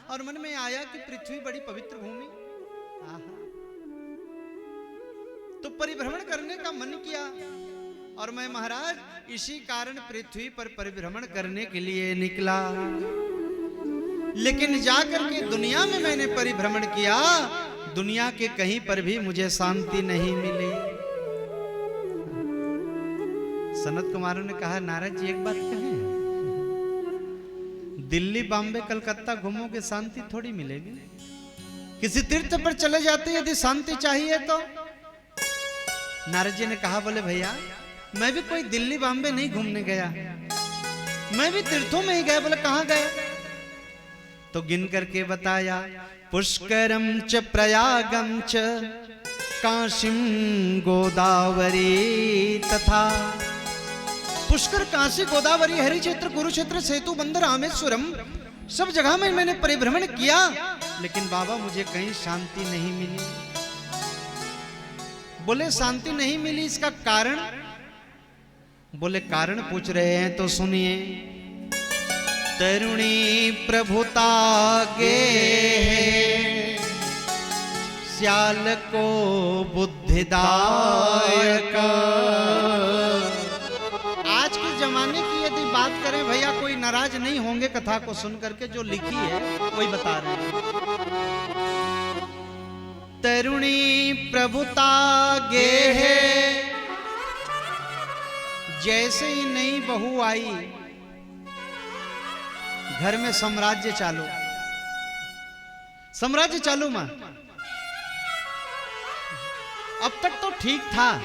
और मन में आया कि पृथ्वी बड़ी पवित्र भूमि, तो परिभ्रमण करने का मन किया और मैं महाराज इसी कारण पृथ्वी पर परिभ्रमण करने के लिए निकला। लेकिन जाकर के दुनिया में मैंने परिभ्रमण किया, दुनिया के कहीं पर भी मुझे शांति नहीं मिली। सनत कुमार ने कहा, नारद जी एक बात कहें, दिल्ली बॉम्बे कलकत्ता घूमोगे शांति थोड़ी मिलेगी। किसी तीर्थ पर चले जाते यदि शांति चाहिए तो। नारद जी ने कहा, बोले भैया मैं भी कोई दिल्ली बॉम्बे नहीं घूमने गया, मैं भी तीर्थों में ही गया। बोले कहां गए? तो गिन करके बताया, पुष्करम च प्रयागम च काशीम गोदावरी तथा। पुष्कर, काशी, गोदावरी, हरिक्षेत्र, कुरुक्षेत्र, सेतु बंदर, रामेश्वरम, सब जगह में मैंने परिभ्रमण किया, लेकिन बाबा मुझे कहीं शांति नहीं मिली। बोले शांति नहीं मिली, इसका कारण? बोले कारण पूछ रहे हैं तो सुनिए। तरुणी प्रभुता गे श्याल को बुद्धिदायक। आज के जमाने की यदि बात करें भैया, कोई नाराज नहीं होंगे कथा को सुन करके, जो लिखी है वही बता रहे हैं। तरुणी प्रभुता गे है, जैसे ही नई बहू आई घर में साम्राज्य चालू, साम्राज्य चालू मां। अब तक तो ठीक था,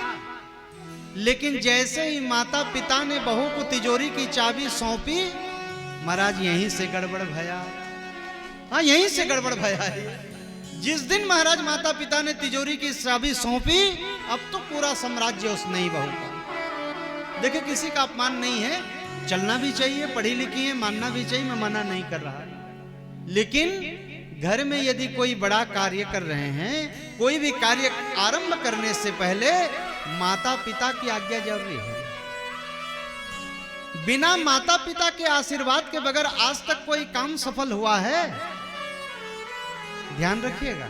लेकिन जैसे ही माता पिता ने बहू को तिजोरी की चाबी सौंपी, महाराज यहीं से गड़बड़ भया। हाँ, यहीं से गड़बड़ भया है। जिस दिन महाराज माता पिता ने तिजोरी की चाबी सौंपी, अब तो पूरा साम्राज्य उस नई बहू का। देखिए, किसी का अपमान नहीं है, चलना भी चाहिए, पढ़ी लिखी है, मानना भी चाहिए, मैं मना नहीं कर रहा। लेकिन घर में यदि कोई बड़ा कार्य कर रहे हैं, कोई भी कार्य आरंभ करने से पहले माता पिता की आज्ञा जरूरी है। बिना माता पिता के आशीर्वाद के बगैर आज तक कोई काम सफल हुआ है? ध्यान रखिएगा,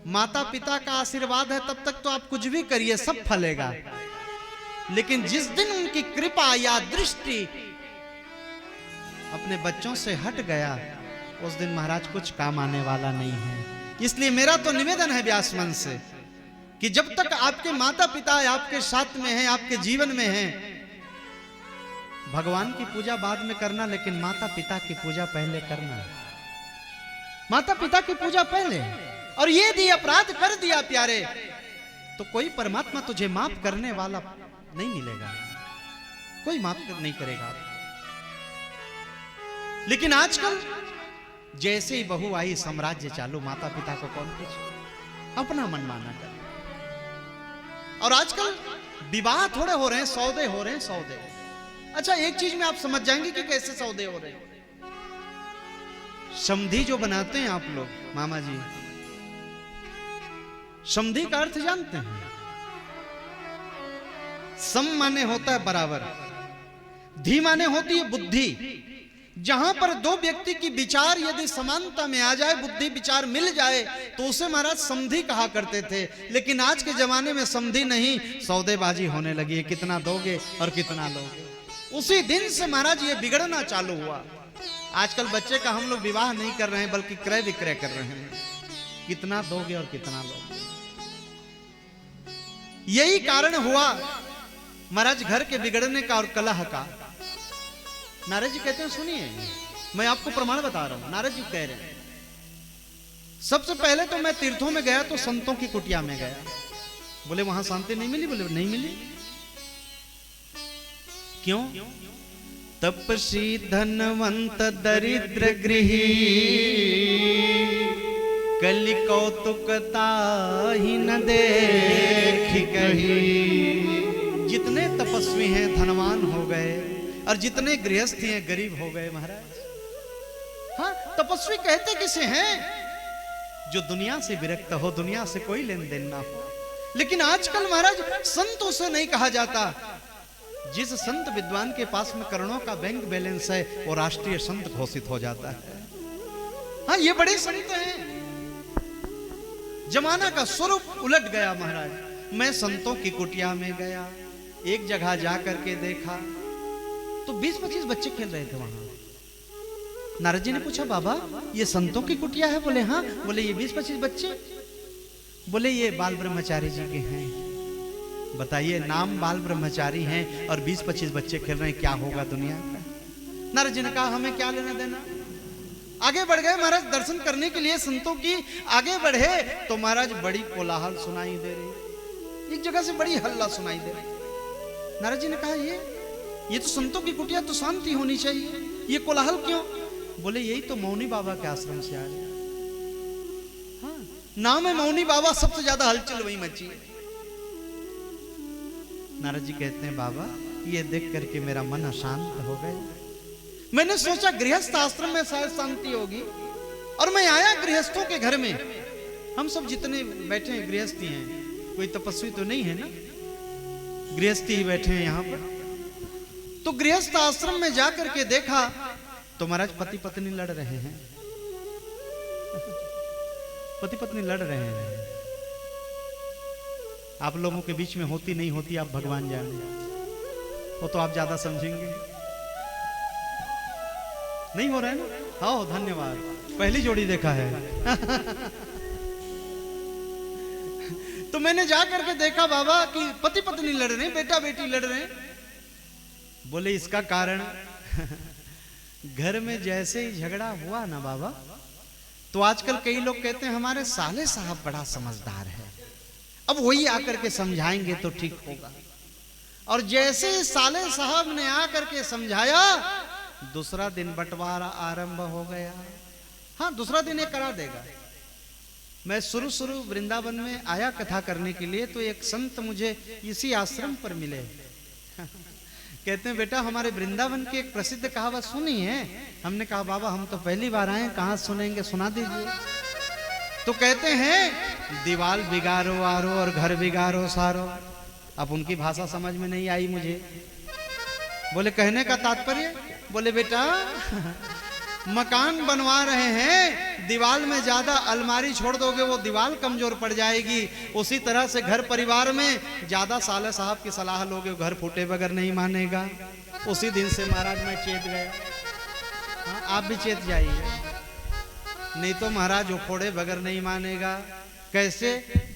माता पिता का आशीर्वाद है तब तक तो आप कुछ भी करिए सब फलेगा। लेकिन जिस दिन उनकी कृपा या दृष्टि अपने बच्चों से हट गया, उस दिन महाराज कुछ काम आने वाला नहीं है। इसलिए मेरा तो निवेदन है व्यास मन से कि जब तक आपके माता पिता आपके साथ में हैं, आपके जीवन में हैं, भगवान की पूजा बाद में करना, लेकिन माता पिता की पूजा पहले करना। माता पिता की पूजा पहले। और ये यदि अपराध कर दिया प्यारे, तो कोई परमात्मा तुझे माफ करने वाला नहीं मिलेगा, कोई माफ नहीं करेगा। लेकिन आजकल जैसे ही बहू आई, साम्राज्य चालू, माता पिता को कौन पूछे, अपना मनमाना कर। और आजकल विवाह थोड़े हो रहे हैं, सौदे हो रहे हैं, सौदे। अच्छा, एक चीज में आप समझ जाएंगे कि कैसे सौदे हो रहे हैं। समधी जो बनाते हैं आप लोग, मामा जी, समधी का अर्थ जानते हैं? सम माने होता है बराबर, धी माने होती है बुद्धि। जहां पर दो व्यक्ति की विचार यदि समानता में आ जाए, बुद्धि विचार मिल जाए, तो उसे महाराज समधी कहा करते थे। लेकिन आज के जमाने में समधी नहीं, सौदेबाजी होने लगी है, कितना दोगे और कितना लोगे। उसी दिन से महाराज ये बिगड़ना चालू हुआ। आजकल बच्चे का हम लोग विवाह नहीं कर रहे हैं, बल्कि क्रय विक्रय कर रहे हैं, कितना दोगे और कितना लोगे। यही कारण हुआ महाराज घर के बिगड़ने का और कलह का। नारद जी कहते हैं, सुनिए, मैं आपको प्रमाण बता रहा हूं। नारद जी कह रहे हैं, सबसे पहले तो मैं तीर्थों में गया तो संतों की कुटिया में गया। बोले वहां शांति नहीं मिली? बोले नहीं मिली। क्यों? तपसी धनवंत दरिद्र गृही कलि कौतुकता ही न देख कही। जितने तपस्वी हैं धनवान हो गए, और जितने गृहस्थी हैं गरीब हो गए महाराज। हाँ, तपस्वी कहते किसे हैं? जो दुनिया से विरक्त हो, दुनिया से कोई लेन देन ना हो। लेकिन आजकल महाराज संतों से नहीं कहा जाता। जिस संत विद्वान के पास में करोड़ों का बैंक बैलेंस है, वो राष्ट्रीय संत घोषित हो जाता है। हाँ, ये बड़े संत हैं। जमाना का स्वरूप उलट गया महाराज। मैं संतों की कुटिया में गया, एक जगह जा करके देखा तो 20-25 बच्चे खेल रहे थे वहां। नारद जी ने पूछा, बाबा ये संतों की कुटिया है? बोले हाँ। बोले ये 20-25 बच्चे? बोले ये बाल ब्रह्मचारी जी के हैं। बताइए, नाम बाल ब्रह्मचारी हैं और 20-25 बच्चे खेल रहे हैं, क्या होगा दुनिया का? नारद जी ने कहा, हमें क्या लेना देना। आगे बढ़ गए महाराज दर्शन करने के लिए संतों की। आगे बढ़े तो महाराज बड़ी कोलाहल सुनाई दे रही, एक जगह से बड़ी हल्ला सुनाई दे रही। नारद जी ने कहा, ये तो संतों की कुटिया, तो शांति होनी चाहिए, ये कोलाहल क्यों? बोले यही तो मौनी बाबा के आश्रम से आ गया। हाँ, नाम है मौनी बाबा, सबसे ज्यादा हलचल वही मची है। नारद जी कहते हैं, बाबा ये देख करके मेरा मन अशांत हो गया। मैंने सोचा गृहस्थ आश्रम में शायद शांति होगी, और मैं आया गृहस्थों के घर में। हम सब जितने बैठे हैं गृहस्थी हैं, कोई तपस्वी तो नहीं है ना, गृहस्थी ही बैठे हैं यहाँ पर। तो गृहस्थ आश्रम में जाकर के देखा तो महाराज पति पत्नी लड़ रहे हैं। पति पत्नी लड़ रहे हैं। आप लोगों के बीच में होती नहीं होती आप भगवान जाने, वो तो आप ज्यादा समझेंगे। नहीं हो रहा है ना? हाँ, धन्यवाद, पहली जोड़ी देखा है। तो मैंने जा करके देखा बाबा कि पति पत्नी लड़ रहे हैं, बेटा बेटी लड़ रहे हैं। बोले इसका कारण घर में जैसे ही झगड़ा हुआ ना बाबा, तो आजकल कई लोग कहते हैं हमारे साले साहब बड़ा समझदार है, अब वही आकर के समझाएंगे तो ठीक होगा। और जैसे ही साले साहब ने आकर के समझाया, दूसरा दिन बंटवारा आरंभ हो गया। हाँ, दूसरा दिन ये करा देगा। मैं शुरू वृंदावन में आया कथा करने के लिए, तो एक संत मुझे इसी आश्रम पर मिले। कहते हैं, बेटा हमारे वृंदावन की एक प्रसिद्ध कहावत सुनी है? हमने कहा, बाबा हम तो पहली बार आए, कहाँ सुनेंगे, सुना दीजिए। तो कहते हैं, दीवाल बिगाड़ो आरो और घर बिगाड़ो सारो। अब उनकी भाषा समझ में नहीं आई मुझे। बोले कहने का तात्पर्य? बोले बेटा मकान बनवा रहे हैं, दीवाल में ज्यादा अलमारी छोड़ दोगे वो दीवाल कमजोर पड़ जाएगी। उसी तरह से घर परिवार में ज्यादा साले साहब की सलाह लोगे, घर फूटे बगैर नहीं मानेगा। उसी दिन से महाराज मैं चेत गया। हाँ, आप भी चेत जाइए, नहीं तो महाराज उखोड़े बगैर नहीं मानेगा। कैसे?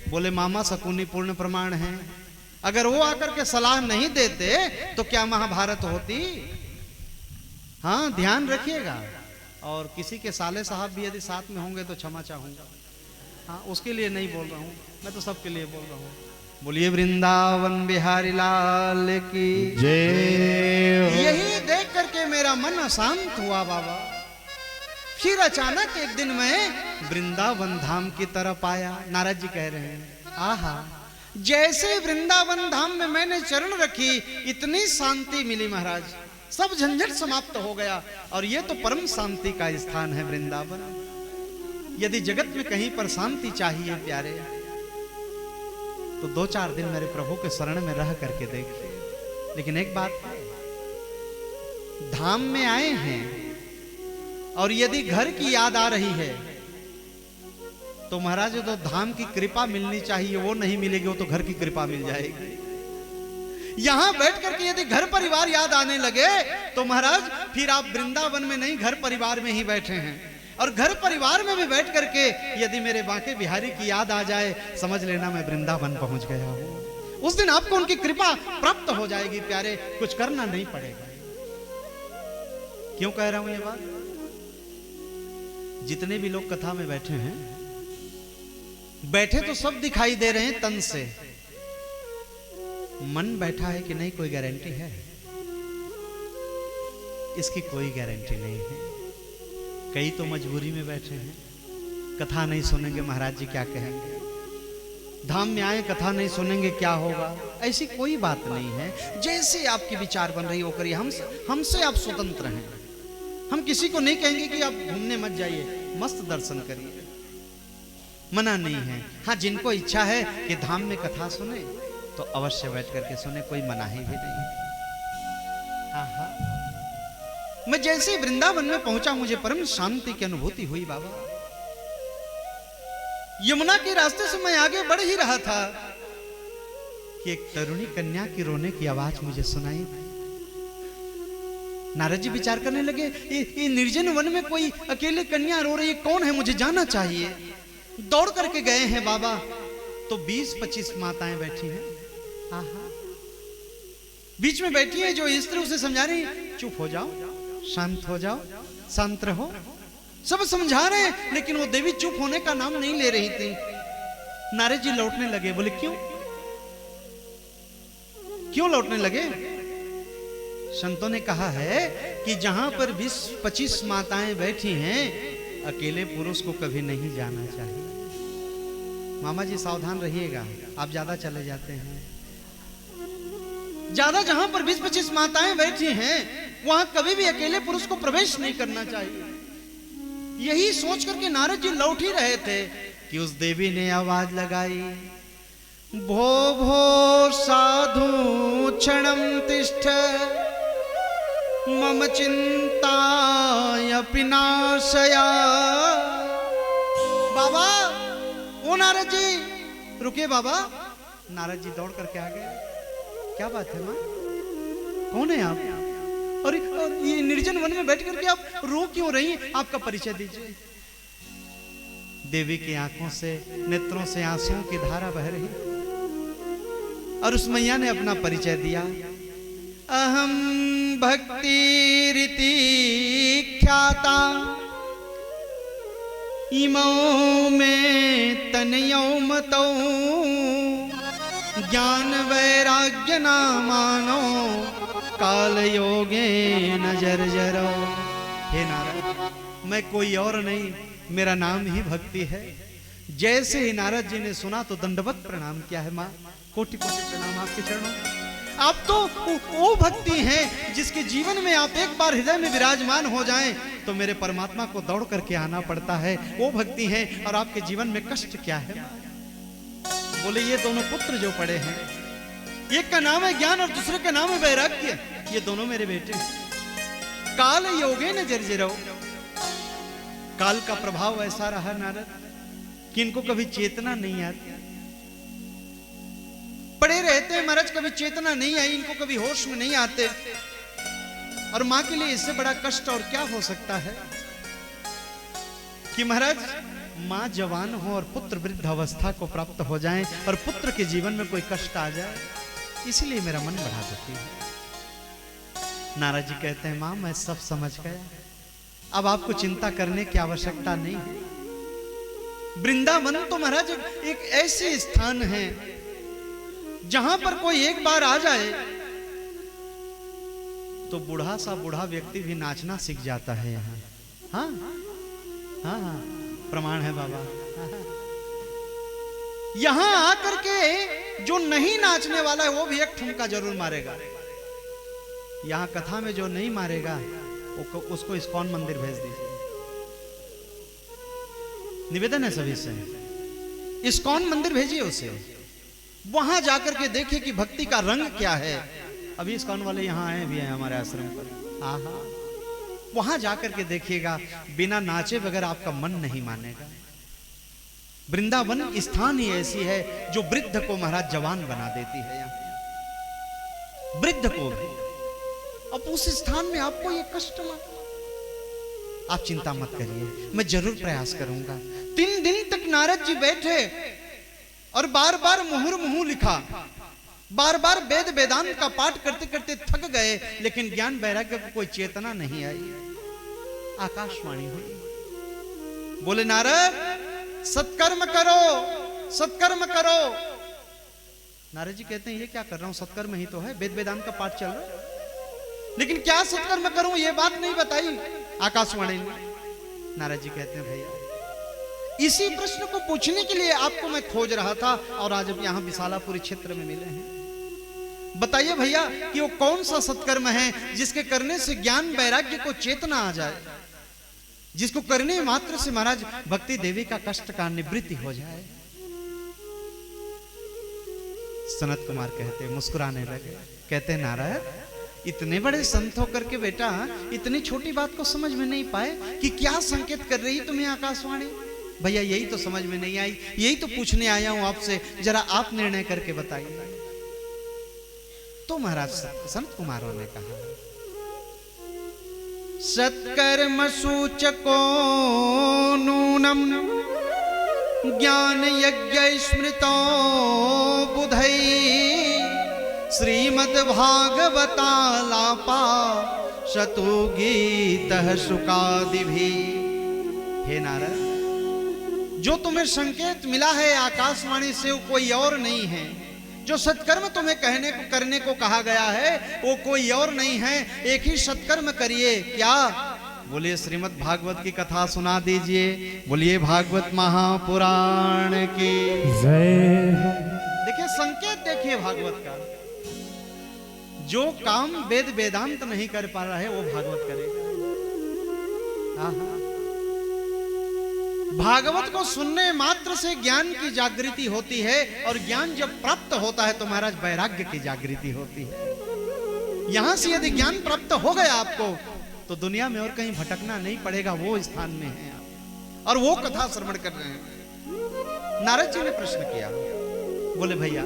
बोले मामा शकुनी पूर्ण प्रमाण है। अगर वो आकर के सलाह नहीं देते तो क्या महाभारत होती? हाँ, ध्यान रखिएगा। और किसी के साले साहब भी यदि साथ में होंगे तो क्षमा चाहूंगा। हाँ, उसके लिए नहीं बोल रहा हूँ, मैं तो सबके लिए बोल रहा हूँ। बोलिए वृंदावन बिहारी लाल की जय। यही देख करके मेरा मन अशांत हुआ बाबा। फिर अचानक एक दिन मैं वृंदावन धाम की तरफ आया। नारद जी कह रहे हैं, आहा, जैसे वृंदावन धाम में मैंने चरण रखी, इतनी शांति मिली महाराज, सब झंझट समाप्त हो गया। और ये तो परम शांति का स्थान है वृंदावन। यदि जगत में कहीं पर शांति चाहिए प्यारे, तो 2-4 दिन मेरे प्रभु के शरण में रह करके देखिए। लेकिन एक बात है, धाम में आए हैं और यदि घर की याद आ रही है तो महाराज जो तो धाम की कृपा मिलनी चाहिए वो नहीं मिलेगी, वो तो घर की कृपा मिल जाएगी। यहां बैठ करके यदि घर परिवार याद आने लगे तो महाराज फिर आप वृंदावन में नहीं, घर परिवार में ही बैठे हैं। और घर परिवार में भी बैठ करके यदि मेरे बांके बिहारी की याद आ जाए, समझ लेना मैं वृंदावन पहुंच गया हूं। उस दिन आपको उनकी कृपा प्राप्त हो जाएगी प्यारे, कुछ करना नहीं पड़ेगा। क्यों कह रहा हूं ये बात? जितने भी लोग कथा में बैठे हैं, बैठे तो सब दिखाई दे रहे हैं तन से, मन बैठा है कि नहीं कोई गारंटी है? इसकी कोई गारंटी नहीं है। कई तो मजबूरी में बैठे हैं, कथा नहीं सुनेंगे महाराज जी क्या कहेंगे, धाम में आए कथा नहीं सुनेंगे क्या होगा। ऐसी कोई बात नहीं है। जैसे आपकी विचार बन रही हो करिए, हमसे आप स्वतंत्र हैं। हम किसी को नहीं कहेंगे कि आप घूमने मत जाइए, मस्त दर्शन करिए, मना नहीं है। हाँ, जिनको इच्छा है कि धाम में कथा सुने तो अवश्य बैठ करके सुने, कोई मनाही भी नहीं। हाँ हाँ, मैं जैसे ही वृंदावन में पहुंचा मुझे परम शांति की अनुभूति हुई बाबा। यमुना के रास्ते से मैं आगे बढ़ ही रहा था कि एक तरुणी कन्या की रोने की आवाज मुझे सुनाई दी। नारद जी विचार करने लगे, ये निर्जन वन में कोई अकेले कन्या रो रही है, कौन है, मुझे जाना चाहिए। दौड़ करके गए हैं बाबा, तो 20-25 माताएं बैठी हैं। आहा, बीच में बैठी है जो स्त्री, उसे समझा रही, चुप हो जाओ, शांत हो जाओ, शांत रहो, सब समझा रहे हैं, लेकिन वो देवी चुप होने का नाम नहीं ले रही थी। नारद जी लौटने लगे, बोले क्यों लौटने लगे? संतों ने कहा है कि जहां पर 20-25 माताएं बैठी हैं, अकेले पुरुष को कभी नहीं जाना चाहिए। मामा जी सावधान रहिएगा, आप ज्यादा चले जाते हैं। ज्यादा जहां पर 20-25 माताएं बैठी हैं, वहां कभी भी अकेले पुरुष को प्रवेश नहीं करना चाहिए। यही सोच करके नारद जी लौट ही रहे थे कि उस देवी ने आवाज लगाई, भो भो साधु क्षणम तिष्ठ मम चिंताय पिनाशया। बाबा, ओ नारद जी रुके बाबा। नारद जी दौड़ करके आ गए। क्या बात है माँ, कौन है आप? और ये निर्जन वन में बैठ करके आप रो क्यों रही हैं? आपका परिचय दीजिए। देवी की आंखों से, नेत्रों से आंसुओं की धारा बह रही, और उस मैया ने अपना परिचय दिया। अहम भक्ति रीति ख्याता इमौ में तनयौ मतौ ज्ञान वैराग्य नामानो काल योगे न जर्जरो। हे नारद, मैं कोई और नहीं, मेरा नाम ही भक्ति है। जैसे ही नारद जी ने सुना तो दंडवत प्रणाम किया है। माँ, कोटि कोटि प्रणाम आपके चरणों। आप तो वो भक्ति हैं जिसके जीवन में आप एक बार हृदय में विराजमान हो जाएं तो मेरे परमात्मा को दौड़ करके आना पड़ता है। वो भक्ति है। और आपके जीवन में कष्ट क्या है? बोले, ये दोनों पुत्र जो पड़े हैं, एक का नाम है ज्ञान और दूसरे का नाम है वैराग्य, ये दोनों मेरे बेटे। काल योगे न जर्जरो। काल का प्रभाव ऐसा रहा नारद कि इनको कभी चेतना नहीं आती, पड़े रहते हैं महाराज, कभी चेतना नहीं आई, इनको कभी होश में नहीं आते। और मां के लिए इससे बड़ा कष्ट और क्या हो सकता है कि महाराज मां जवान हो और पुत्र वृद्ध अवस्था को प्राप्त हो जाएं और पुत्र के जीवन में कोई कष्ट आ जाए, इसलिए मेरा मन बढ़ा देती है। नारद जी कहते हैं, मां मैं सब समझ गया, अब आपको चिंता करने की आवश्यकता नहीं है। वृंदावन तो महाराज एक ऐसी स्थान है जहां पर कोई एक बार आ जाए तो बूढ़ा सा बूढ़ा व्यक्ति भी नाचना सीख जाता है यहाँ। हाँ हाँ हाँ, प्रमाण है बाबा। यहां आकर के जो नहीं नाचने वाला है वो भी एक ठुमका जरूर मारेगा। यहां कथा में जो नहीं मारेगा उसको इस्कॉन मंदिर भेज दीजिए। निवेदन है सभी से, इस्कॉन मंदिर भेजिए उसे, वहां जाकर के देखिए कि भक्ति का रंग क्या है। अभी इस्कॉन वाले यहां आए भी हैं हमारे आश्रम पर। आहा, वहां जाकर के देखिएगा, बिना नाचे बगैर आपका मन नहीं मानेगा। वृंदावन स्थान ही ऐसी है जो वृद्ध को महाराज जवान बना देती है। यहाँ वृद्ध को भी, अब उस स्थान में आपको ये कष्ट मत, आप चिंता मत करिए, मैं जरूर प्रयास करूंगा। 3 दिन तक नारद जी बैठे और बार बार मुहुर्मुहु लिखा, बार बार वेद वेदांत का पाठ करते करते थक गए, लेकिन ज्ञान वैराग्य को कोई चेतना नहीं आई। आकाशवाणी हुई, बोले नारद सत्कर्म करो, सत्कर्म करो। नारद जी कहते हैं, ये क्या कर रहा हूं, सत्कर्म ही तो है, वेद वेदांत का पाठ चल रहा है, लेकिन क्या सत्कर्म करूं ये बात नहीं बताई आकाशवाणी ने। नारद जी कहते हैं, भैया इसी प्रश्न को पूछने के लिए आपको मैं खोज रहा था और आज अब यहां विशालापुरी क्षेत्र में मिले हैं। बताइए भैया कि वो कौन सा सत्कर्म है जिसके करने से ज्ञान वैराग्य को चेतना आ जाए, जिसको करने मात्र से महाराज भक्ति देवी का कष्ट का निवृत्ति हो जाए। सनत कुमार कहते, मुस्कुराने लगे, कहते नारद इतने बड़े संत होकर के बेटा इतनी छोटी बात को समझ में नहीं पाए कि क्या संकेत कर रही तुम्हें आकाशवाणी? भैया यही तो समझ में नहीं आई, यही तो पूछने आया हूं आपसे, जरा आप निर्णय करके बताइए। तो महाराज संत कुमारों ने कहा, सत्कर्म सूचको नूनम ज्ञान यज्ञ स्मृतो बुधई श्रीमद् भागवतालापा शतु गीत शुकादि भी। हे नारद, जो तुम्हें संकेत मिला है आकाशवाणी से वो कोई और नहीं है, जो सत्कर्म तुम्हें कहने को करने को कहा गया है वो कोई और नहीं है, एक ही सत्कर्म करिए। क्या? बोलिए श्रीमद् भागवत की कथा सुना दीजिए। बोलिए भागवत महापुराण की जय। देखिए संकेत, देखिए भागवत का। जो काम वेद वेदांत नहीं कर पा रहा है वो भागवत करेगा। भागवत को सुनने मात्र से ज्ञान की जागृति होती है, और ज्ञान जब प्राप्त होता है तो महाराज वैराग्य की जागृति होती है। यहां से यदि ज्ञान प्राप्त हो गया आपको तो दुनिया में और कहीं भटकना नहीं पड़ेगा, वो स्थान में है आप, और वो कथा श्रवण कर रहे हैं। नारद जी ने प्रश्न किया, बोले भैया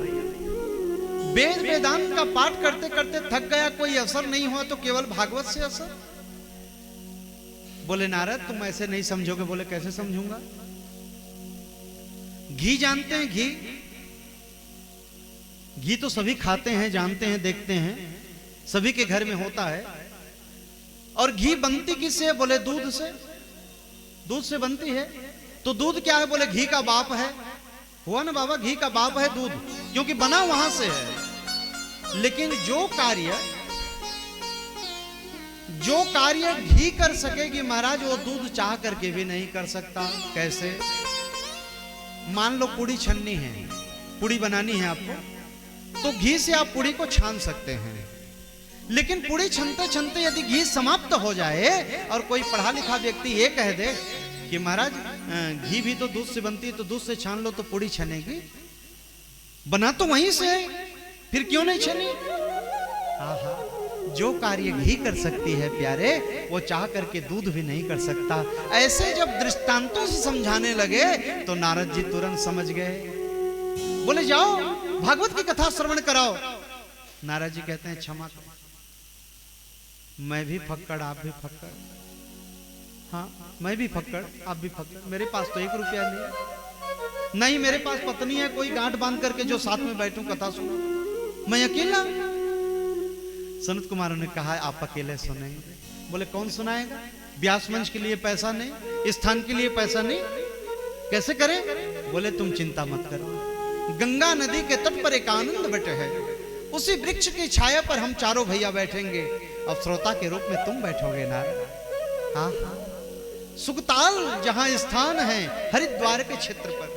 वेद वेदांत का पाठ करते करते थक गया, कोई असर नहीं हुआ तो केवल भागवत से असर? बोले नारद तुम ऐसे नहीं समझोगे। बोले कैसे समझूंगा? घी जानते हैं? घी तो सभी खाते हैं, जानते हैं, देखते हैं, सभी के घर में होता है। और घी बनती किससे है? बोले दूध से। दूध से बनती है। तो दूध क्या है? बोले घी का बाप है। हुआ ना बाबा, घी का बाप है दूध, क्योंकि बना वहां से है। लेकिन जो कार्य घी कर सकेगी महाराज, वो दूध चाह करके भी नहीं कर सकता। कैसे? मान लो पूड़ी छन्नी है, पूड़ी बनानी है आपको, तो घी से आप पूड़ी को छान सकते हैं। लेकिन पूड़ी छनते छनते यदि घी समाप्त हो जाए और कोई पढ़ा लिखा व्यक्ति ये कह दे कि महाराज घी भी तो दूध से बनती है, तो दूध से छान लो तो पूड़ी छनेगी। बना तो वहीं से है, फिर क्यों नहीं छनी? जो कार्य घी कर सकती है प्यारे, वो चाह करके दूध भी नहीं कर सकता। ऐसे जब दृष्टांतों से समझाने लगे तो नारद जी तुरंत समझ गए। बोले जाओ भागवत की कथा श्रवण कराओ। नारद जी कहते हैं क्षमा करो, मैं भी फक्कड़ आप भी फक्कड़। हाँ मैं भी फक्कड़ आप भी फक्कड़। मेरे पास तो 1 रुपया नहीं, मेरे पास पत्नी है कोई गांठ बांध करके जो साथ में बैठूं कथा सुनो, मैं अकेला। सनत कुमारों ने कहा आप अकेले सुनेंगे। बोले कौन सुनाएगा? व्यास मंच के लिए पैसा नहीं, स्थान के लिए पैसा नहीं, कैसे करें? बोले तुम चिंता मत करो, गंगा नदी के तट पर एक आनंद बटे है, उसी वृक्ष की छाया पर हम चारों भैया बैठेंगे, अब श्रोता के रूप में तुम बैठोगे नारद। हाँ सुगताल जहां स्थान है हरिद्वार के क्षेत्र पर,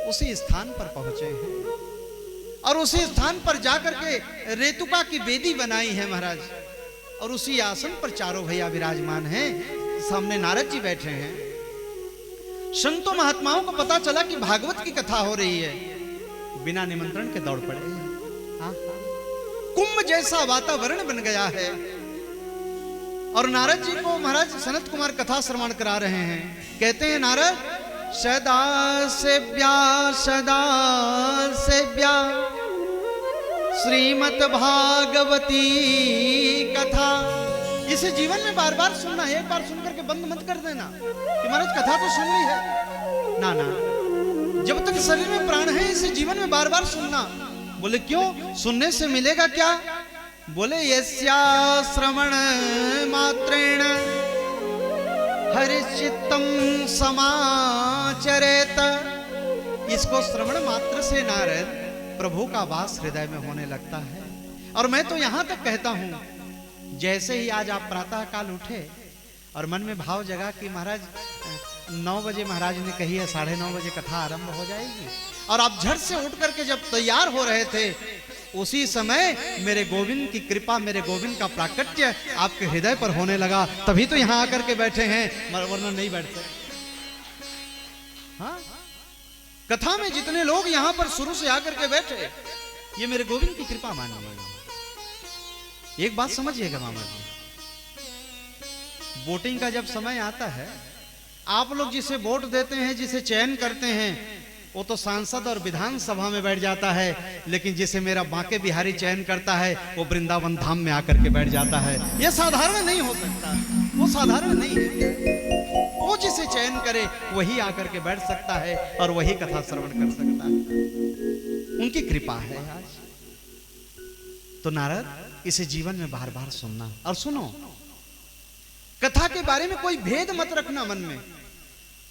उसी स्थान पर पहुंचे हैं और उसी स्थान पर जाकर के रेतुका की वेदी बनाई है महाराज, और उसी आसन पर चारों भैया विराजमान हैं, सामने नारद जी बैठे हैं। संतों महात्माओं को पता चला कि भागवत की कथा हो रही है, बिना निमंत्रण के दौड़ पड़े। कुंभ जैसा वातावरण बन गया है और नारद जी को महाराज सनत कुमार कथा श्रवण करा रहे हैं। कहते हैं नारद सदा सेव्या श्रीमद् भागवती कथा। इसे जीवन में बार बार सुनना है, एक बार सुन करके बंद मत कर देना कि महाराज कथा तो सुन ली है। ना ना, जब तक शरीर में प्राण है इसे जीवन में बार बार सुनना। बोले क्यों? सुनने से मिलेगा क्या? बोले यस्या श्रवण मात्रेण हरिचित्तम समाचरेत। इसको श्रवण मात्र से नारद प्रभु का वास हृदय में होने लगता है। और मैं तो यहां तक कहता हूं, जैसे ही आज आप प्रातः काल उठे और मन में भाव जगा कि महाराज 9 बजे महाराज ने कही है 9:30 बजे कथा आरंभ हो जाएगी, और आप झट से उठ करके जब तैयार हो रहे थे, उसी समय मेरे गोविंद की कृपा, मेरे गोविंद का प्राकट्य आपके हृदय पर होने लगा, तभी तो यहां आकर के बैठे हैं, वरना नहीं बैठते। हाँ, कथा में जितने लोग यहां पर शुरू से आकर के बैठे, ये मेरे गोविंद की कृपा मानिए। एक बात समझिएगा मामा जी, वोटिंग का जब समय आता है, आप लोग जिसे वोट देते हैं, जिसे चयन करते हैं, वो तो सांसद और विधानसभा में बैठ जाता है, लेकिन जिसे मेरा बांके बिहारी चयन करता है वो वृंदावन धाम में आकर के बैठ जाता है। ये साधारण नहीं हो सकता, वो साधारण नहीं है। वो जिसे चयन करे वही आकर के बैठ सकता है और वही कथा श्रवण कर सकता है। उनकी कृपा है आज। तो नारद इसे जीवन में बार बार सुनना, और सुनो, कथा के बारे में कोई भेद मत रखना मन में।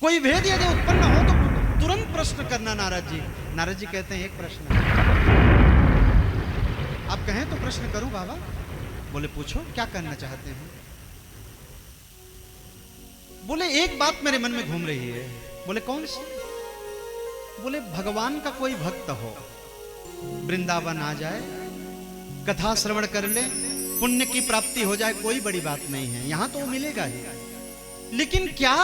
कोई भेद यदि उत्पन्न हो तो तुरंत प्रश्न करना। नारद जी कहते हैं एक प्रश्न है। आप कहें तो प्रश्न करूं बाबा? बोले पूछो, क्या करना चाहते हैं? बोले एक बात मेरे मन में घूम रही है। बोले कौन सी? बोले भगवान का कोई भक्त हो, वृंदावन आ जाए, कथा श्रवण कर ले, पुण्य की प्राप्ति हो जाए, कोई बड़ी बात नहीं है, यहां तो मिलेगा ही। लेकिन क्या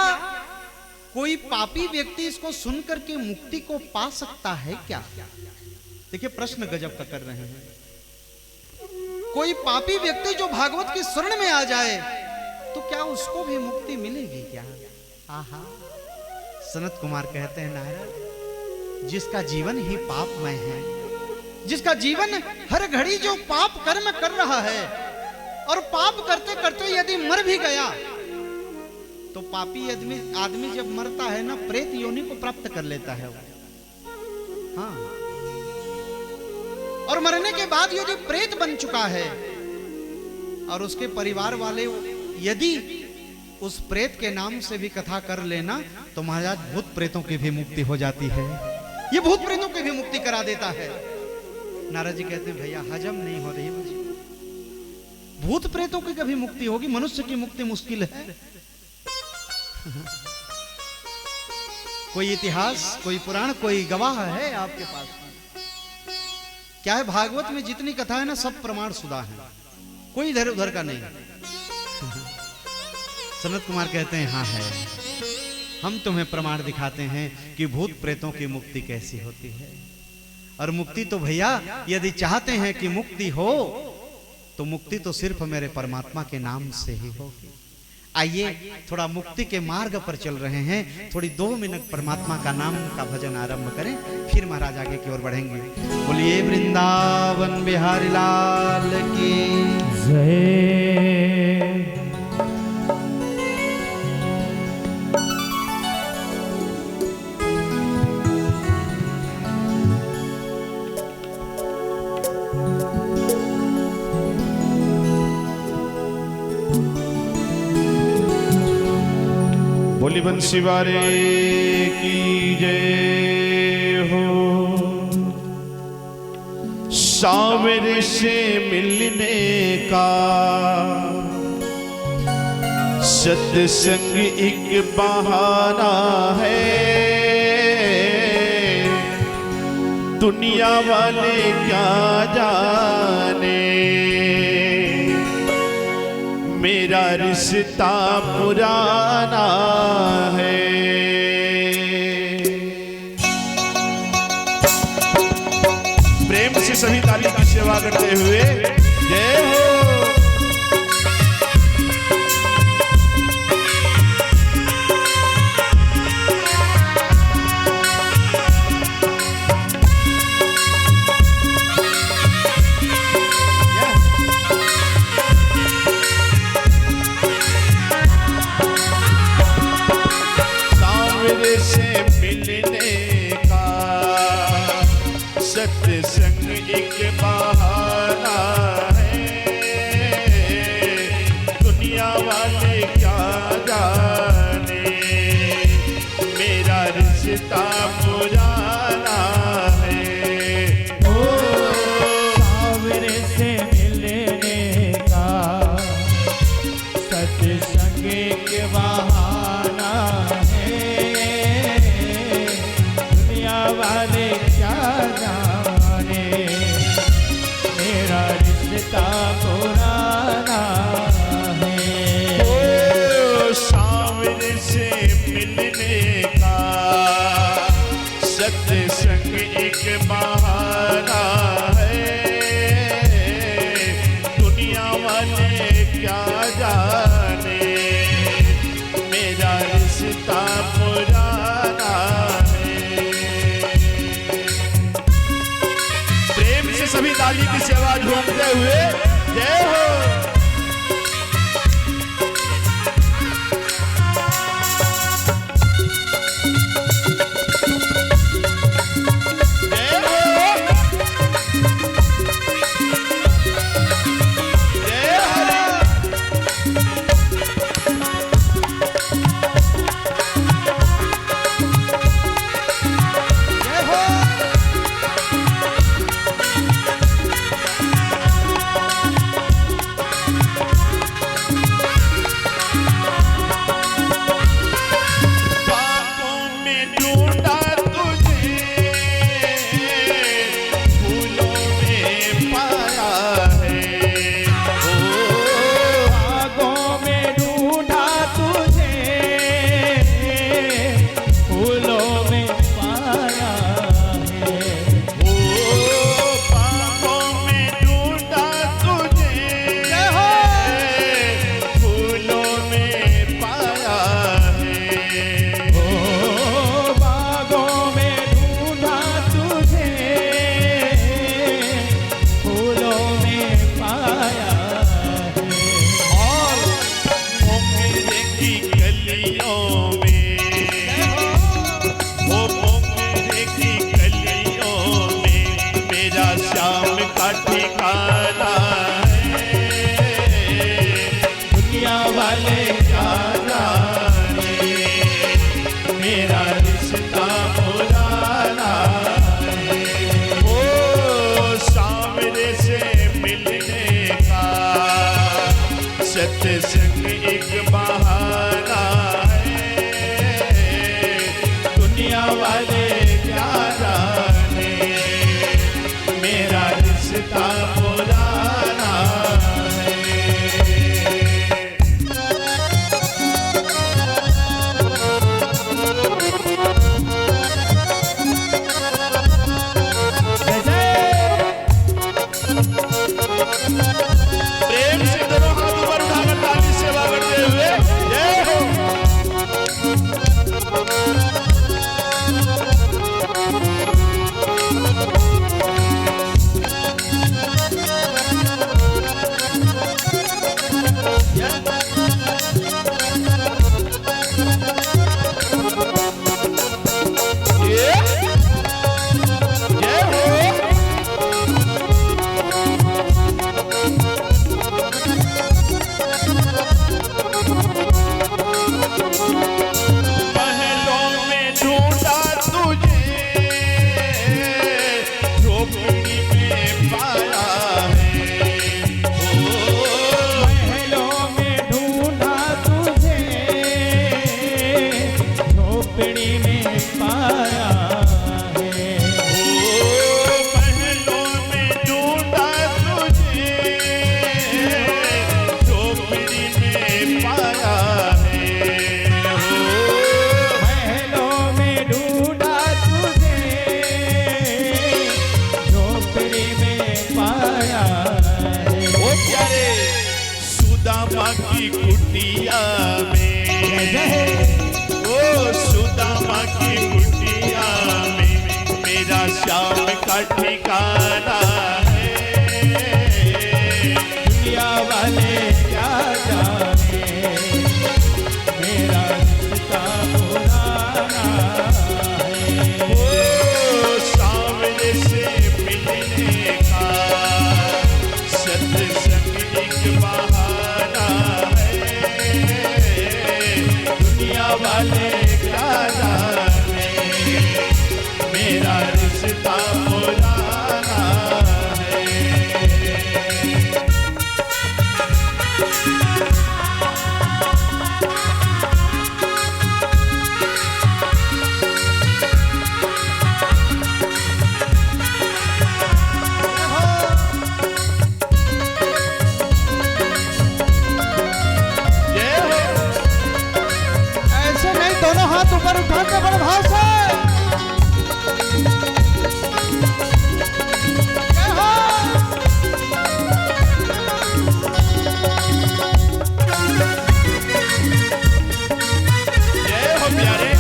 कोई पापी व्यक्ति इसको सुनकर के मुक्ति को पा सकता है क्या? देखिए प्रश्न गजब का कर रहे हैं। कोई पापी व्यक्ति जो भागवत की शरण में आ जाए तो क्या उसको भी मुक्ति मिलेगी क्या? आहा। सनत कुमार कहते हैं नारद, जिसका जीवन ही पापमय है, जिसका जीवन हर घड़ी जो पाप कर्म कर रहा है, और पाप करते करते यदि मर भी गया तो पापी आदमी जब मरता है ना, प्रेत योनि को प्राप्त कर लेता है वो। हाँ, और मरने के बाद यदि प्रेत बन चुका है और उसके परिवार वाले यदि उस प्रेत के नाम से भी कथा कर लेना तो महाराज भूत प्रेतों की भी मुक्ति हो जाती है। ये भूत प्रेतों की भी मुक्ति करा देता है। नारद जी कहते हैं भैया हजम नहीं हो रही मुझे, भूत प्रेतों की कभी मुक्ति होगी, मनुष्य की मुक्ति मुश्किल है। कोई इतिहास, कोई पुराण, कोई गवाह है आपके पास? क्या है, भागवत में जितनी कथा है ना सब प्रमाण शुदा है, कोई इधर उधर का नहीं। सनत कुमार कहते हैं हाँ है, हम तुम्हें प्रमाण दिखाते हैं कि भूत प्रेतों की मुक्ति कैसी होती है। और मुक्ति तो भैया यदि चाहते हैं कि मुक्ति हो तो मुक्ति तो सिर्फ मेरे परमात्मा के नाम से ही होगी। आइए थोड़ा मुक्ति के मार्ग पर चल रहे हैं, थोड़ी 2 मिनट परमात्मा का नाम का भजन आरंभ करें, फिर महाराज आगे की ओर बढ़ेंगे। बोलिए वृंदावन बिहारी लाल की जय। बोली बंसी वाले की जय हो। सावरे से मिलने का सत्संग एक बहाना है, दुनिया वाले क्या जाने मेरा रिश्ता पुराना है। प्रेम से सभी ताली की सेवा करते हुए जय हो। सत्संग एक बहाना है, दुनिया वाले क्या जाने मेरा रिश्ता पुराना है। ओ सावरे से मिलने का सत्संग एक बहाना है, दुनिया वाले क्या जाने मेरा रिश्ता पुराना है। ओ सावरे से मिलने का सत्संग एक बहाना है, दुनिया लाली की सेवा झूमते हुए जय हो। सत्संग एक बहाना है, दुनिया वाले क्या जाने मेरा रिश्ता पुराना है। प्रेम से दोनों हाथ ऊपर उठाकर ताली सेवा करते हुए जय हो। सुदामा की कुटिया में, ओ सुदामा की कुटिया में मेरा श्याम का ठिकाना है, दुनिया वाले क्या जाने मेरा रिश्ता पुराना है। ओ सामने से मिलने का सत्संग एक बहाना वाले क्या जाने मेरा रिश्ता पुराना है। ऊपर उठा के बड़े भाव से जय हो प्यारे।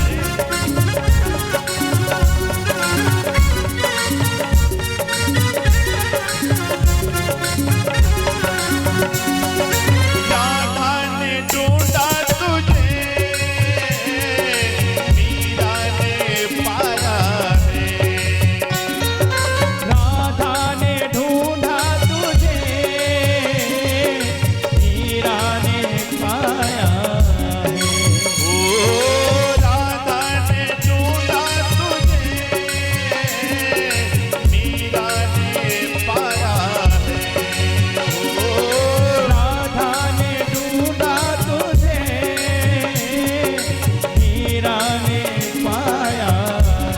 ने पाया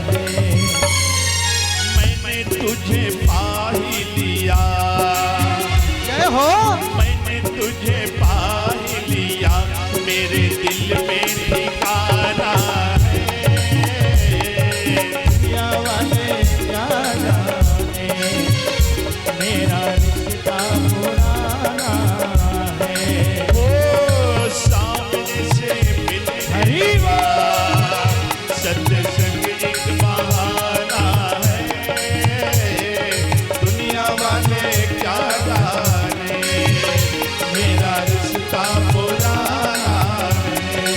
है। मैंने तुझे पा ही लिया, जय हो। मैंने तुझे पा ही लिया, मेरे दिल में ठिकाना है। दुनिया वाले क्या जाने मेरा रिश्ता पुराना है। ओ सामने से मिलने का सत्संग एक बहाना है। दुनिया वाले क्या जाने मेरा रिश्ता पुराना है।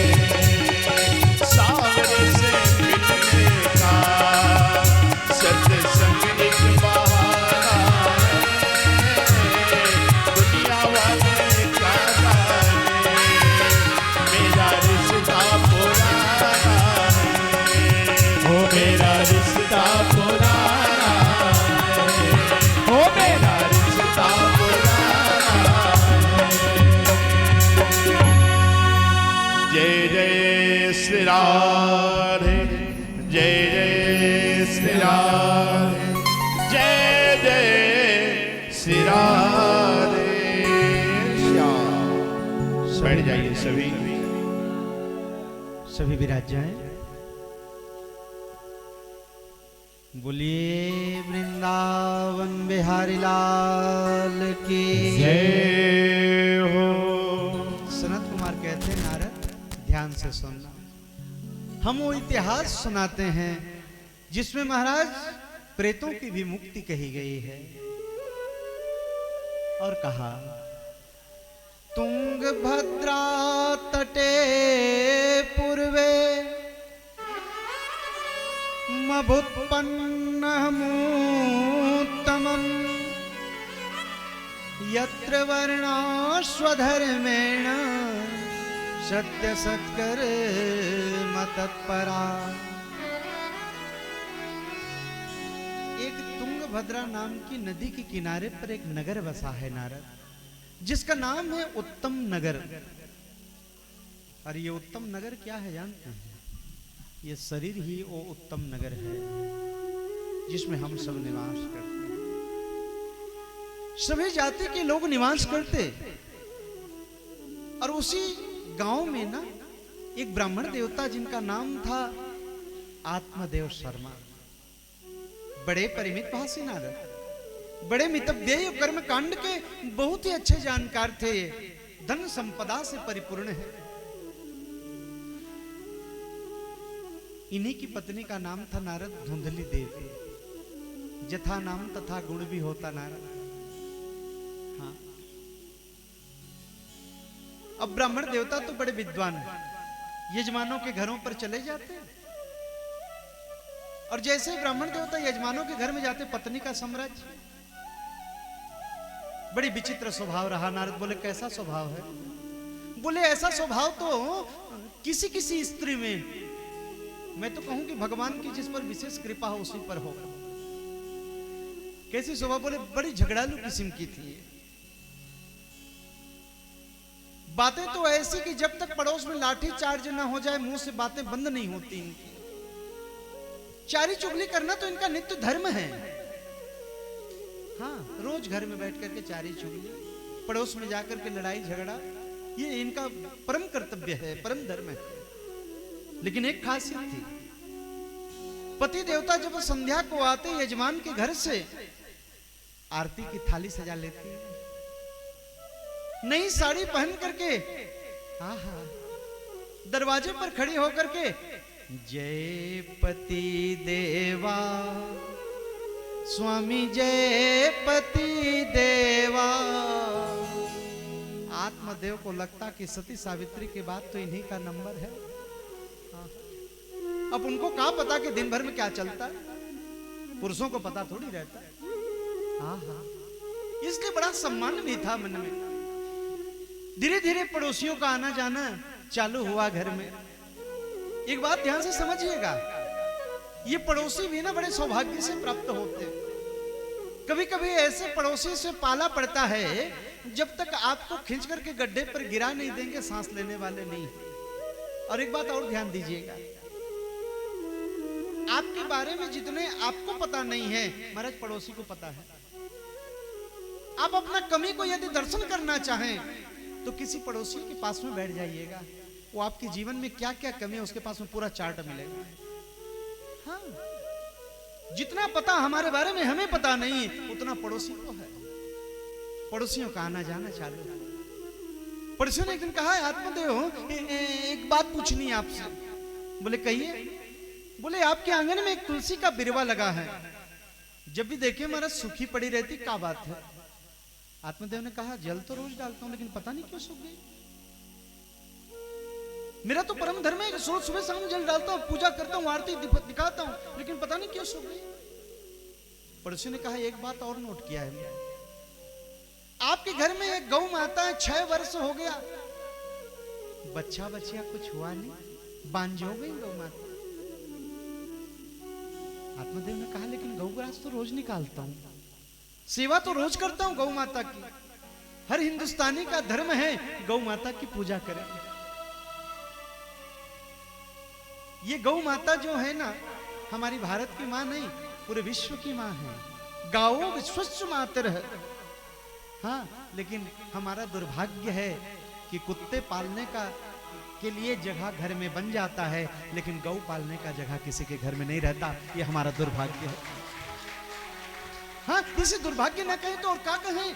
सामने से मिलने का सत्संग एक बहाना है। दुनिया वाले क्या जाने मेरा रिश्ता पुराना है। ओ मेरा रिश्ता पुराना है। ओ मेरा रिश्ता पुराना है। जय जय श्री राधे, जय जय श्री राधे, जय जय श्री राधे श्याम। बैठ जाइए सभी। सभी विराज जाएं। बोलिए वृंदावन बिहारी लाल की जय हो। सनत कुमार कहते हैं नारद ध्यान से सुनना, हम वो इतिहास सुनाते हैं जिसमें महाराज प्रेतों की भी मुक्ति कही गई है। और कहा तुंगभद्रा तटे पूर्वे मभुत्पन्नमुत्तमम् यत्र वर्णाश्वधर्मेण सत्य सत्कर्म तत्परा। एक तुंगभद्रा नाम की नदी के किनारे पर एक नगर बसा है नारद, जिसका नाम है उत्तम नगर। और ये उत्तम नगर क्या है जानते हैं? ये शरीर ही वो उत्तम नगर है जिसमें हम सब निवास करते हैं। सभी जाति के लोग निवास करते। और उसी गांव में ना एक ब्राह्मण देवता जिनका नाम था आत्मदेव शर्मा, बड़े परिमित भाषी नारद, बड़े मितव्यय कर्म कांड के बहुत ही अच्छे जानकार थे, धन संपदा से परिपूर्ण है। इन्हीं की पत्नी का नाम था नारद धुंधली देवी। जथा नाम तथा गुण भी होता नारद। हाँ, अब ब्राह्मण देवता तो बड़े विद्वान यजमानों के घरों पर चले जाते, और जैसे ही ब्राह्मण देवता यजमानों के घर में जाते, पत्नी का साम्राज्य। बड़ी विचित्र स्वभाव रहा। नारद बोले कैसा स्वभाव है? बोले ऐसा स्वभाव तो किसी किसी स्त्री में, मैं तो कहूं कि भगवान की जिस पर विशेष कृपा हो उसी पर होगा। कैसी स्वभाव? बोले बड़ी झगड़ालू किस्म की थी। बातें तो ऐसी कि जब तक पड़ोस में लाठी चार्ज ना हो जाए मुंह से बातें बंद नहीं होती इनकी। चारी चुगली करना तो इनका नित्य धर्म है। हाँ, रोज घर में बैठ करके चारी चुगली, पड़ोस में जाकर के लड़ाई झगड़ा, ये इनका परम कर्तव्य है, परम धर्म है। लेकिन एक खासियत थी, पति देवता जब संध्या को आते यजमान के घर से आरती की थाली सजा लेती, नई साड़ी पहन करके आहा दरवाजे पर खड़ी होकर के जय पति देवा स्वामी जय पति देवा। आत्मदेव को लगता कि सती सावित्री के बाद तो इन्हीं का नंबर है। अब उनको क्या पता कि दिन भर में क्या चलता है, पुरुषों को पता थोड़ी रहता है। हाँ हाँ, इसलिए बड़ा सम्मान भी था मन में। धीरे धीरे पड़ोसियों का आना जाना चालू हुआ घर में। एक बात ध्यान से समझिएगा, ये पड़ोसी भी ना बड़े सौभाग्य से प्राप्त होते। कभी कभी ऐसे पड़ोसी से पाला पड़ता है जब तक आपको खींच करके गड्ढे पर गिरा नहीं देंगे, सांस लेने वाले नहीं। और एक बात और ध्यान दीजिएगा, आपके बारे में जितने आपको पता नहीं है महाराज पड़ोसी को पता है। आप अपना कमी को यदि दर्शन करना चाहें तो किसी पड़ोसी के पास में बैठ जाइएगा, वो आपके जीवन में क्या क्या कमी है उसके पास में पूरा चार्ट मिलेगा। हाँ, जितना पता हमारे बारे में हमें पता नहीं उतना पड़ोसी को है। पड़ोसियों का आना जाना चालू है। पड़ोसियों ने एक दिन कहा, आत्मदेव एक बात पूछनी है आपसे। बोले कहिए। बोले आपके आंगन में एक तुलसी का बिरवा लगा है, जब भी देखे महाराज सूखी पड़ी रहती, क्या बात है? आत्मदेव ने कहा, जल तो रोज डालता हूं लेकिन पता नहीं क्यों सूख गई। मेरा तो परम धर्म है, सुबह शाम जल डालता हूं, पूजा करता हूं, आरती दिखाता हूं, लेकिन पता नहीं क्यों सूख गई। पड़ोसी ने कहा, एक बात और नोट किया है, आपके घर में एक गौ माता है, 6 वर्ष हो गया, बच्चा बच्चिया कुछ हुआ नहीं, बांझ हो गई गौ माता। आत्मदेव ने कहा, लेकिन गौ ग्रास तो रोज निकालता हूं, सेवा तो रोज करता हूं गौ माता की। हर हिंदुस्तानी का धर्म है गौ माता की पूजा करें। ये गौ माता जो है ना, हमारी भारत की मां नहीं, पूरे विश्व की मां है। गाओ विश्वस्व मातर है। हाँ, लेकिन हमारा दुर्भाग्य है कि कुत्ते पालने का के लिए जगह घर में बन जाता है, लेकिन गौ पालने का जगह किसी के घर में नहीं रहता। ये हमारा दुर्भाग्य है। हाँ, इसे दुर्भाग्य ना कहें तो और क्या कहें?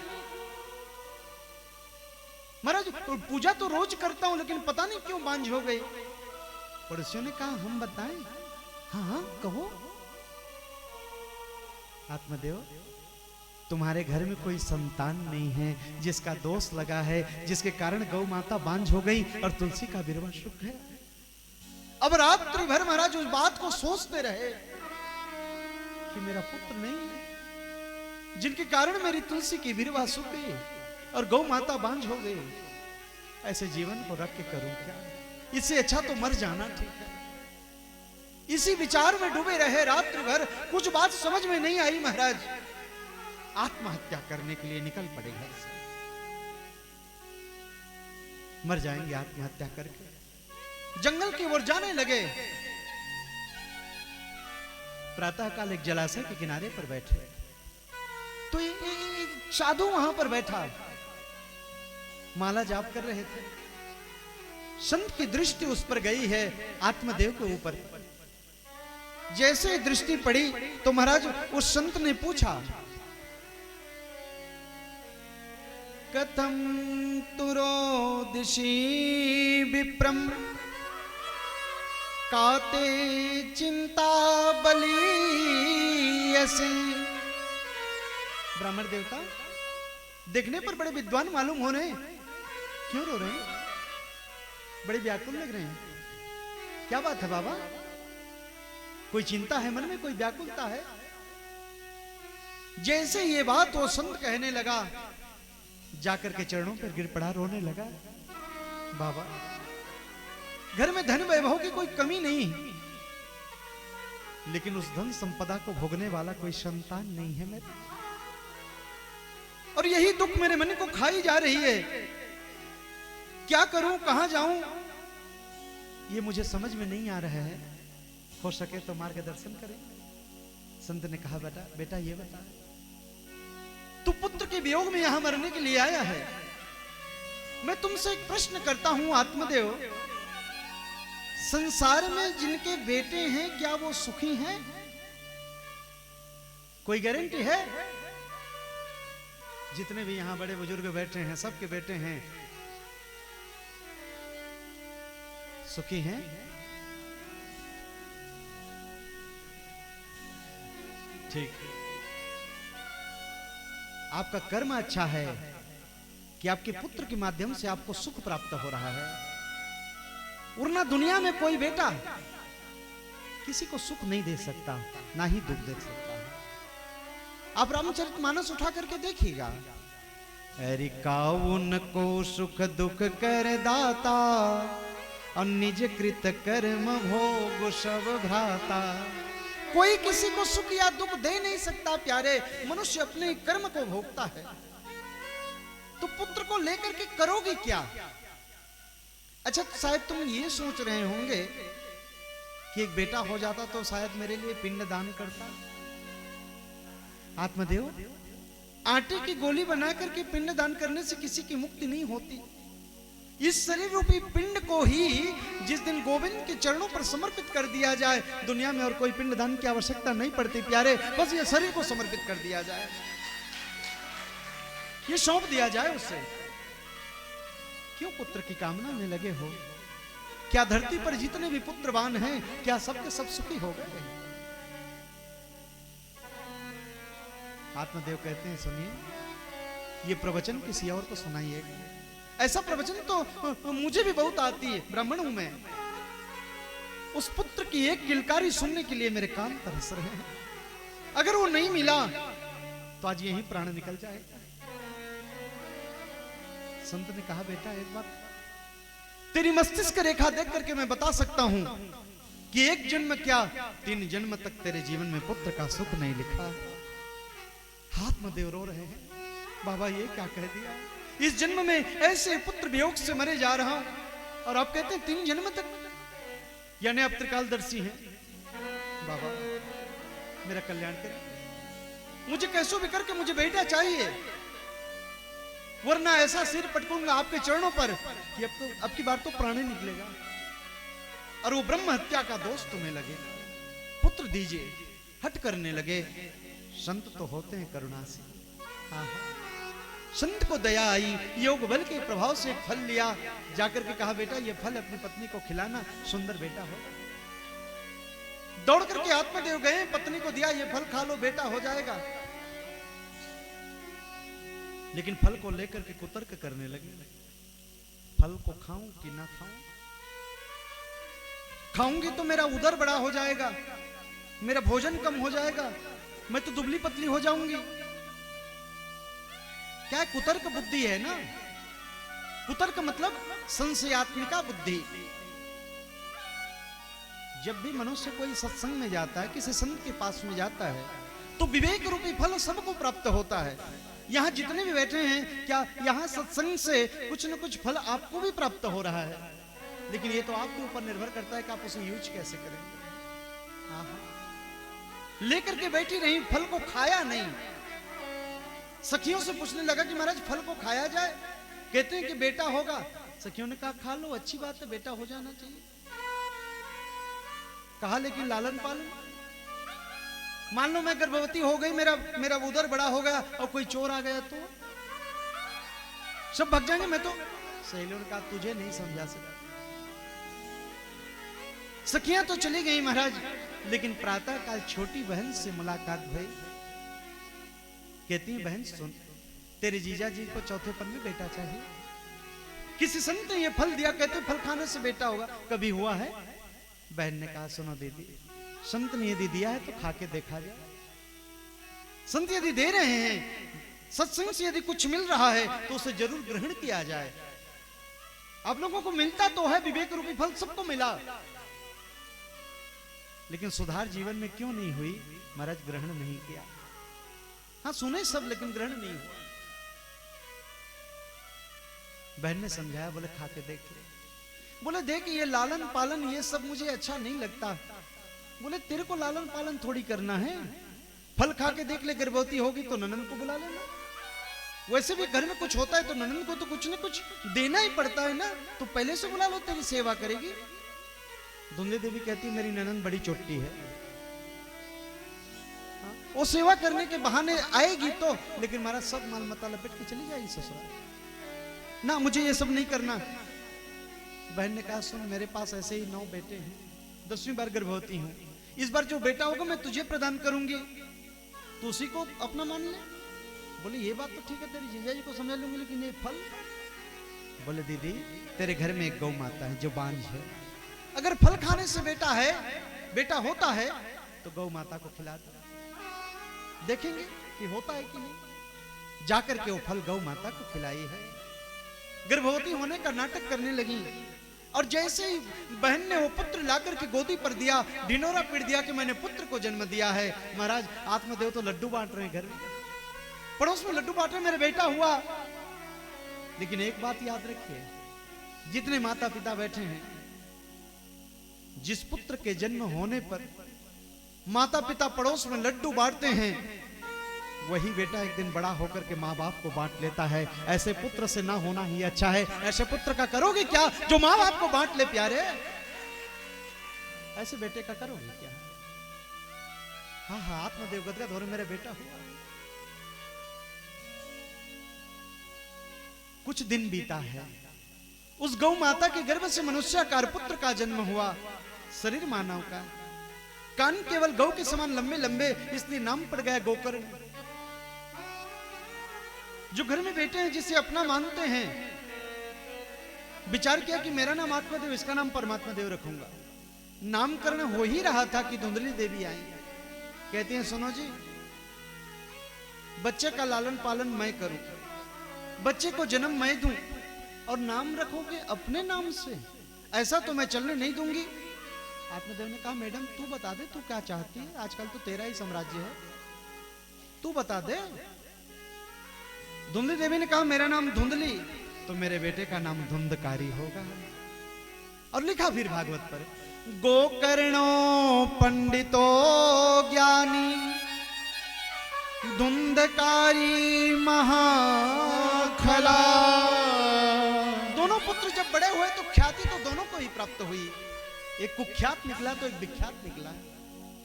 महाराज पूजा तो रोज करता हूं लेकिन पता नहीं क्यों बांझ हो गई। पड़ोसियों ने कहा, हम बताएं? हाँ हाँ कहो। आत्मदेव, तुम्हारे घर में कोई संतान नहीं है, जिसका दोष लगा है, जिसके कारण गौ माता बांझ हो गई और तुलसी का बिरवा सूख गया। अब रात्रि भर महाराज उस बात को सोचते रहे कि मेरा पुत्र नहीं है, जिनके कारण मेरी तुलसी की बिरवा सूख गई और गौ माता बांझ हो गई। ऐसे जीवन को रख के करूं क्या? इससे अच्छा तो मर जाना ठीक है। इसी विचार में डूबे रहे रात्रि भर। कुछ बात समझ में नहीं आई महाराज, आत्महत्या करने के लिए निकल पड़े घर से। मर जाएंगे आत्महत्या करके। जंगल की ओर जाने लगे। प्रातःकाल एक जलाशय के किनारे पर बैठे तो एक साधु वहां पर बैठा, माला जाप कर रहे थे। संत की दृष्टि उस पर गई है, आत्मदेव के ऊपर। जैसे दृष्टि पड़ी तो महाराज उस संत ने पूछा, कथम तुरोदिशी विप्रम काते चिंता बलियसी। ब्राह्मण देवता देखने पर बड़े विद्वान मालूम हो रहे हैं, क्यों रो रहे हैं? बड़े व्याकुल लग रहे हैं, क्या बात है बाबा? कोई चिंता है मन में, कोई व्याकुलता है? जैसे ये बात वो संत कहने लगा, जाकर के चरणों पर गिर पड़ा, रोने लगा। बाबा, घर में धन वैभव की कोई कमी नहीं, लेकिन उस धन संपदा को भोगने वाला कोई संतान नहीं है मेरे, और यही दुख मेरे मन को खाई जा रही है। क्या करूं, कहां जाऊं, ये मुझे समझ में नहीं आ रहा है। हो सके तो मार्गदर्शन करें। संत ने कहा, बेटा ये बता, तू पुत्र के वियोग में यहां मरने के लिए आया है। मैं तुमसे एक प्रश्न करता हूं आत्मदेव, संसार में जिनके बेटे हैं क्या वो सुखी हैं? कोई गारंटी है? जितने भी यहां बड़े बुजुर्ग बैठे हैं, सबके बेटे हैं सुखी हैं? ठीक, आपका कर्म अच्छा है कि आपके पुत्र के माध्यम से आपको सुख प्राप्त हो रहा है, वरना दुनिया में कोई बेटा किसी को सुख नहीं दे सकता, ना ही दुख दे सकता है। आप रामचरितमानस उठा करके देखिएगा, अरे काउन को सुख दुख कर दाता और निज कृत कर्म भोग सब भ्राता। कोई किसी को सुख या दुख दे नहीं सकता प्यारे, मनुष्य अपने कर्म को भोगता है। तो पुत्र को लेकर के करोगे क्या? अच्छा, शायद तुम ये सोच रहे होंगे कि एक बेटा हो जाता तो शायद मेरे लिए पिंड दान करता। आत्मदेव, आटे की गोली बना करके पिंड दान करने से किसी की मुक्ति नहीं होती। इस शरीर रूपी पिंड को ही जिस दिन गोविंद के चरणों पर समर्पित कर दिया जाए, दुनिया में और कोई पिंड दान की आवश्यकता नहीं पड़ती प्यारे। बस ये शरीर को समर्पित कर दिया जाए, ये सौंप दिया जाए उससे। क्यों पुत्र की कामना में लगे हो? क्या धरती पर जितने भी पुत्रवान हैं, क्या सबके सब सुखी हो गए? आत्मदेव कहते हैं, सुनिए, ये प्रवचन किसी और को सुनाइए। ऐसा प्रवचन तो मुझे भी बहुत आती है, ब्राह्मण हूं मैं। उस पुत्र की एक किलकारी सुनने के लिए मेरे कान तरस रहे हैं। अगर वो नहीं मिला तो आज यहीं प्राण निकल जाएगा। संत ने कहा, बेटा एक बात, तेरी मस्तिष्क रेखा देख करके मैं बता सकता हूं कि एक जन्म क्या 3 जन्म तक तेरे जीवन में पुत्र का सुख नहीं लिखा। आत्मदेव रो रहे हैं, बाबा ये क्या कह दिया? इस जन्म में ऐसे पुत्र वियोग से मरे जा रहा हूं और आप कहते हैं 3 जन्म तक, यानी आप त्रिकालदर्शी हैं। बाबा मेरा कल्याण करें, मुझे कैसो भी करके मुझे बेटा चाहिए, वरना ऐसा सिर पटकूंगा आपके चरणों पर कि अब की बार तो प्राण ही निकलेगा और वो ब्रह्म हत्या का दोष तुम्हें लगे। पुत्र दीजिए, हट करने लगे। संत तो होते हैं करुणासी। संत को दया आई, योग बल के प्रभाव से एक फल लिया, जाकर के कहा, बेटा ये फल अपनी पत्नी को खिलाना, सुंदर बेटा हो। दौड़ करके आत्मदेव गए, पत्नी को दिया, ये फल खा लो, बेटा हो जाएगा। लेकिन फल को लेकर के कुतर्क करने लगे, फल को खाऊं कि ना खाऊं? खाऊंगी तो मेरा उदर बड़ा हो जाएगा, मेरा भोजन कम हो जाएगा, मैं तो दुबली पतली हो जाऊंगी। क्या कुतर्क बुद्धि है ना? कुतर्क मतलब संशयात्मिका बुद्धि। जब भी मनुष्य कोई सत्संग में जाता है, किसी संत के पास में जाता है, तो विवेक रूपी फल सबको प्राप्त होता है। यहां जितने भी बैठे हैं, क्या यहां सत्संग से कुछ न कुछ फल आपको भी प्राप्त हो रहा है? लेकिन ये तो आपके ऊपर निर्भर करता है कि आप उसे यूज कैसे करेंगे। लेकर के बैठी रही, फल को खाया नहीं। सखियों से पूछने लगा कि महाराज फल को खाया जाए? कहते हैं कि बेटा होगा। सखियों ने कहा, खा लो, अच्छी बात है, बेटा हो जाना चाहिए। कहा लेकिन लालन पालन, मान लो मैं गर्भवती हो गई, मेरा उदर बड़ा हो गया और कोई चोर आ गया तो सब भाग जाएंगे। मैं तो सहेलियों ने कहा, तुझे नहीं समझा सकता। सखियां तो चली गई महाराज, लेकिन प्रातः काल छोटी बहन से मुलाकात भई। कहती है, बहन सुन, तेरे जीजा जी को चौथे पन में बेटा चाहिए। किसी संत ने ये फल दिया, कहते फल खाने से बेटा होगा, कभी हुआ है? बहन ने कहा, सुनो दीदी, संत ने यदि दिया है तो खा के देखा जाए। संत यदि दे रहे हैं, सत्संग से यदि कुछ मिल रहा है तो उसे जरूर ग्रहण किया जाए। आप लोगों को मिलता तो है, विवेक रूपी फल सबको मिला, लेकिन सुधार जीवन में क्यों नहीं हुई? महाराज ग्रहण नहीं किया। हाँ सुने सब, लेकिन ग्रहण नहीं हुआ। बहन ने समझाया, बोले खा के देख ले। बोले देख, ये लालन पालन ये सब मुझे अच्छा नहीं लगता। बोले तेरे को लालन पालन थोड़ी करना है, फल खा के देख ले, गर्भवती होगी तो ननद को बुला लेना। वैसे भी घर में कुछ होता है तो ननद को तो कुछ न कुछ देना ही पड़ता है ना, तो पहले से बुला लो, तेरी सेवा करेगी। धुंधली देवी कहती, मेरी ननद बड़ी चोटी है, वो सेवा करने के बहाने आएगी तो, लेकिन हमारा सब माल मता लपेट के चली जाएगी ससुराल ना, मुझे ये सब नहीं करना। बहन ने कहा, सुन, मेरे पास ऐसे ही 9 बेटे हैं, 10वीं बार गर्भवती हूं, इस बार जो बेटा होगा मैं तुझे प्रदान करूंगी, तो उसी को अपना मान ले। बोले ये बात तो ठीक है, तेरी जीजा जी को समझा लूंगी, लेकिन ये फल? बोले दीदी, तेरे घर में एक गौ माता है जो बांझ है, अगर फल खाने से बेटा होता है तो गौ माता को खिला दो, देखेंगे कि होता है कि नहीं। जाकर के वो फल गौ माता को खिलाई है। गर्भवती होने का नाटक करने लगी, और जैसे ही बहन ने वो पुत्र लाकर के गोदी पर दिया, ढिंडोरा पीट दिया कि मैंने पुत्र को जन्म दिया है। महाराज आत्मदेव तो लड्डू बांट रहे हैं घर में, पड़ोस में लड्डू बांट रहे, मेरे बेटा हुआ। लेकिन एक बात याद रखिए, जितने माता पिता बैठे हैं, जिस पुत्र के जन्म होने पर माता पिता पड़ोस में लड्डू बांटते हैं, वही बेटा एक दिन बड़ा होकर के माँ बाप को बांट लेता है। ऐसे पुत्र से ना होना ही अच्छा है। ऐसे पुत्र का करोगे क्या जो माँ बाप को बांट ले प्यारे? ऐसे बेटे का करोगे क्या? हाँ हाँ, आत्मदेव गदगद हो रहे, मेरा बेटा हुआ। कुछ दिन बीता है, उस गौ माता के गर्भ से मनुष्याकार पुत्र का जन्म हुआ। शरीर मानव का, कान केवल गौ के समान लंबे लंबे, इसलिए नाम पड़ गया गोकर्ण। जो घर में बेटे हैं जिसे अपना मानते हैं, विचार किया कि मेरा नाम आत्मदेव, इसका नाम परमात्मा देव रखूंगा। नामकरण हो ही रहा था कि धुंधली देवी आई। कहती हैं सुनो जी, बच्चे का लालन पालन मैं करूं, बच्चे को जन्म मैं दूं, और नाम रखोगे अपने नाम से, ऐसा तो मैं चलने नहीं दूंगी। आत्मदेव ने कहा मैडम तू बता दे तू क्या चाहती है, आजकल तो तेरा ही साम्राज्य है, तू बता दे। धुंधली देवी ने कहा मेरा नाम धुंधली, तो मेरे बेटे का नाम धुंधकारी होगा। और लिखा फिर भागवत पर, गोकर्णो पंडितो ज्ञानी धुंधकारी महाखला। दोनों पुत्र जब बड़े हुए तो ख्याति तो दोनों को ही प्राप्त हुई। एक कुख्यात निकला तो एक विख्यात निकला।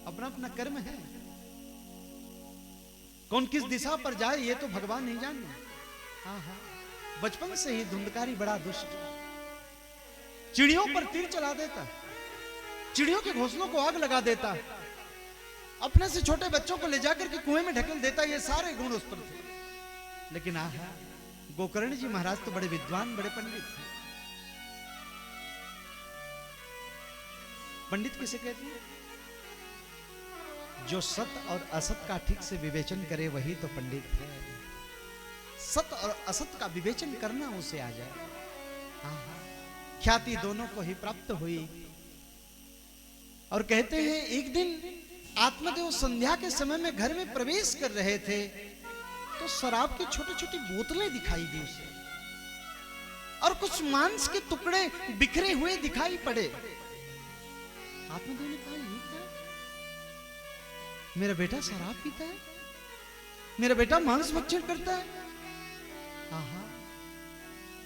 अपना अपना कर्म है, कौन किस दिशा पर जाए ये तो भगवान नहीं जाने। हाँ हाँ, बचपन से ही धुंधकारी बड़ा दुष्ट, चिड़ियों पर तीर चला देता, चिड़ियों के घोंसलों को आग लगा देता, अपने से छोटे बच्चों को ले जाकर के कुएं में ढकेल देता। ये सारे गुण उस पर थे। लेकिन आहा, गोकर्ण जी महाराज तो बड़े विद्वान, बड़े पंडित थे। पंडित किसे कहते हैं? जो सत और असत का ठीक से विवेचन करे वही तो पंडित है। सत और असत का विवेचन करना उसे आ जाए। हाँ हाँ, ख्याति दोनों को ही प्राप्त हुई। और कहते हैं एक दिन आत्मदेव संध्या के समय में घर में प्रवेश कर रहे थे, तो शराब की छोटी छोटी बोतलें दिखाई दी उसे, और कुछ मांस के टुकड़े बिखरे हुए दिखाई पड़े। आत्मदेव ने कहा ये क्या? मेरा बेटा शराब पीता है, मेरा बेटा मांस भक्षण करता है। आहा,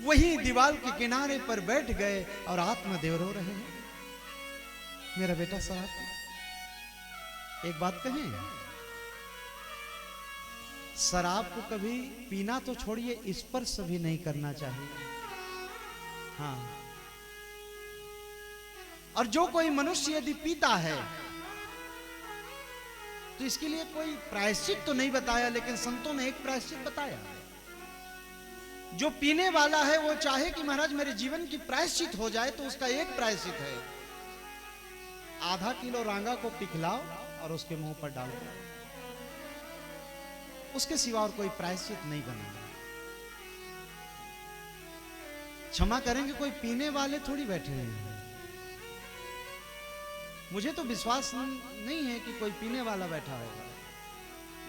वही दीवार के किनारे पर बैठ गए और आत्मदेव रो रहे हैं, मेरा बेटा शराब पीता। एक बात कहें, शराब को कभी पीना तो छोड़िए, स्पर्श भी नहीं करना चाहिए। हाँ, और जो कोई मनुष्य यदि पीता है तो इसके लिए कोई प्रायश्चित तो नहीं बताया, लेकिन संतों ने एक प्रायश्चित बताया। जो पीने वाला है वो चाहे कि महाराज मेरे जीवन की प्रायश्चित हो जाए, तो उसका एक प्रायश्चित है, आधा किलो रांगा को पिघलाओ और उसके मुंह पर डाल दो। उसके सिवा और कोई प्रायश्चित नहीं बना। क्षमा करेंगे, कोई पीने वाले थोड़ी बैठे हैं। मुझे तो विश्वास नहीं है कि कोई पीने वाला बैठा होगा।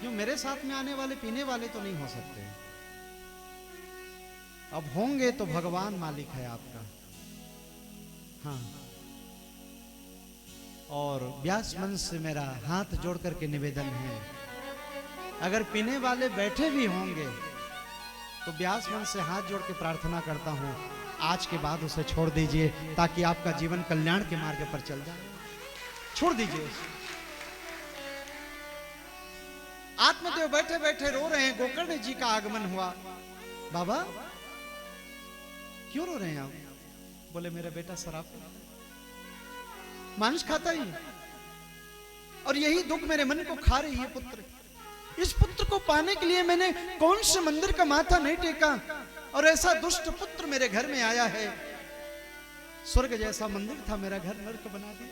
जो मेरे साथ में आने वाले पीने वाले तो नहीं हो सकते। अब होंगे तो भगवान मालिक है आपका। हाँ, और व्यास मंच से मेरा हाथ जोड़ करके निवेदन है, अगर पीने वाले बैठे भी होंगे तो व्यास मंच से हाथ जोड़ के प्रार्थना करता हूं, आज के बाद उसे छोड़ दीजिए, ताकि आपका जीवन कल्याण के मार्ग पर चल जाए। छोड़ दीजिए उसे। आत्मदेव बैठे बैठे रो रहे हैं। गोकर्ण जी का आगमन हुआ। बाबा क्यों रो रहे हैं आप? बोले मेरा बेटा शराब पीता, मांस खाता ही, और यही दुख मेरे मन को खा रही है पुत्र। इस पुत्र को पाने के लिए मैंने कौन से मंदिर का माथा नहीं टेका, और ऐसा दुष्ट पुत्र मेरे घर में आया है। स्वर्ग जैसा मंदिर था, मेरा घर नरक बना दिया।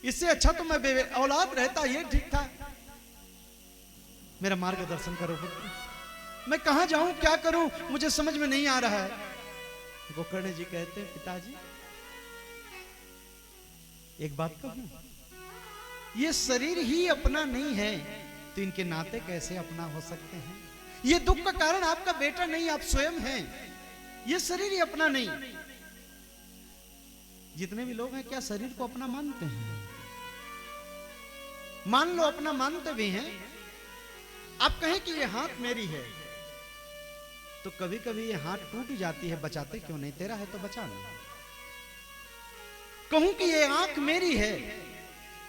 इससे अच्छा तो मैं औलाद रहता, ये ठीक था। मेरा मार्गदर्शन करो पुत्र, मैं कहां जाऊं, क्या करूं, मुझे समझ में नहीं आ रहा है। गोकर्ण जी कहते हैं पिताजी एक बात कहूं, ये शरीर ही अपना नहीं है तो इनके नाते कैसे अपना हो सकते हैं? ये दुख का कारण आपका बेटा नहीं, आप स्वयं हैं। ये शरीर ही अपना नहीं। जितने भी लोग हैं क्या शरीर को अपना मानते हैं? मान लो अपना मानते भी हैं। आप कहें कि ये हाथ मेरी है, तो कभी कभी ये हाथ टूट जाती है, बचाते क्यों नहीं? तेरा है तो बचा लो। कहूं कि ये आंख मेरी है,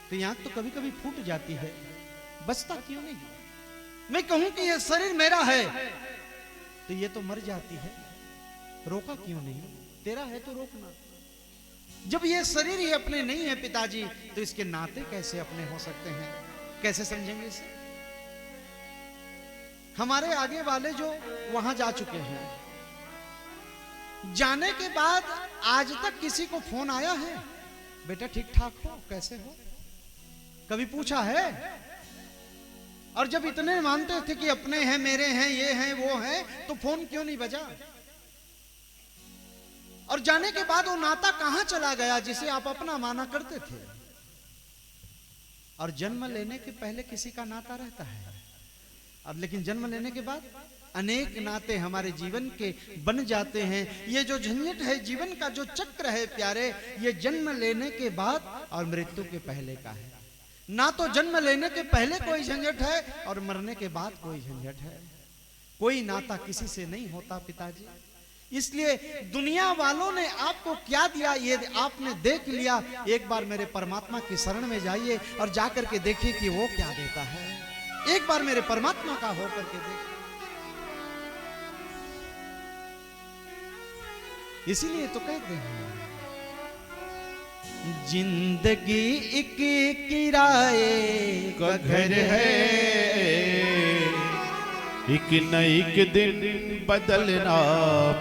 तो ये आंख तो कभी कभी फूट जाती है, बचता क्यों नहीं? मैं कहूं कि ये शरीर मेरा है, तो ये तो मर जाती है, रोका क्यों नहीं? तेरा है तो रोकना। जब ये शरीर ही अपने नहीं है पिताजी, तो इसके नाते कैसे अपने हो सकते हैं? कैसे समझेंगे इसे? हमारे आगे वाले जो वहां जा चुके हैं, जाने के बाद आज तक किसी को फोन आया है, बेटा ठीक ठाक हो, कैसे हो? कभी पूछा है? और जब इतने मानते थे कि अपने हैं, मेरे हैं, ये हैं, वो हैं, तो फोन क्यों नहीं बजा? और जाने के बाद वो नाता कहां चला गया जिसे आप अपना माना करते थे? और जन्म लेने के पहले किसी का नाता रहता है, अब लेकिन जन्म लेने के बाद अनेक नाते हमारे जीवन के बन जाते हैं। ये जो झंझट है जीवन का, जो चक्र है प्यारे, ये जन्म लेने के बाद और मृत्यु के पहले का है। ना तो जन्म लेने के पहले कोई झंझट है और मरने के बाद कोई झंझट है। कोई नाता किसी से नहीं होता पिताजी। इसलिए दुनिया वालों ने आपको क्या दिया ये आपने देख लिया। एक बार मेरे परमात्मा की शरण में जाइए और जाकर के देखिए कि वो क्या देता है। एक बार मेरे परमात्मा का होकर के देखिए। इसीलिए तो कहते हैं जिंदगी एक किराए का घर है, एक न एक दिन बदलना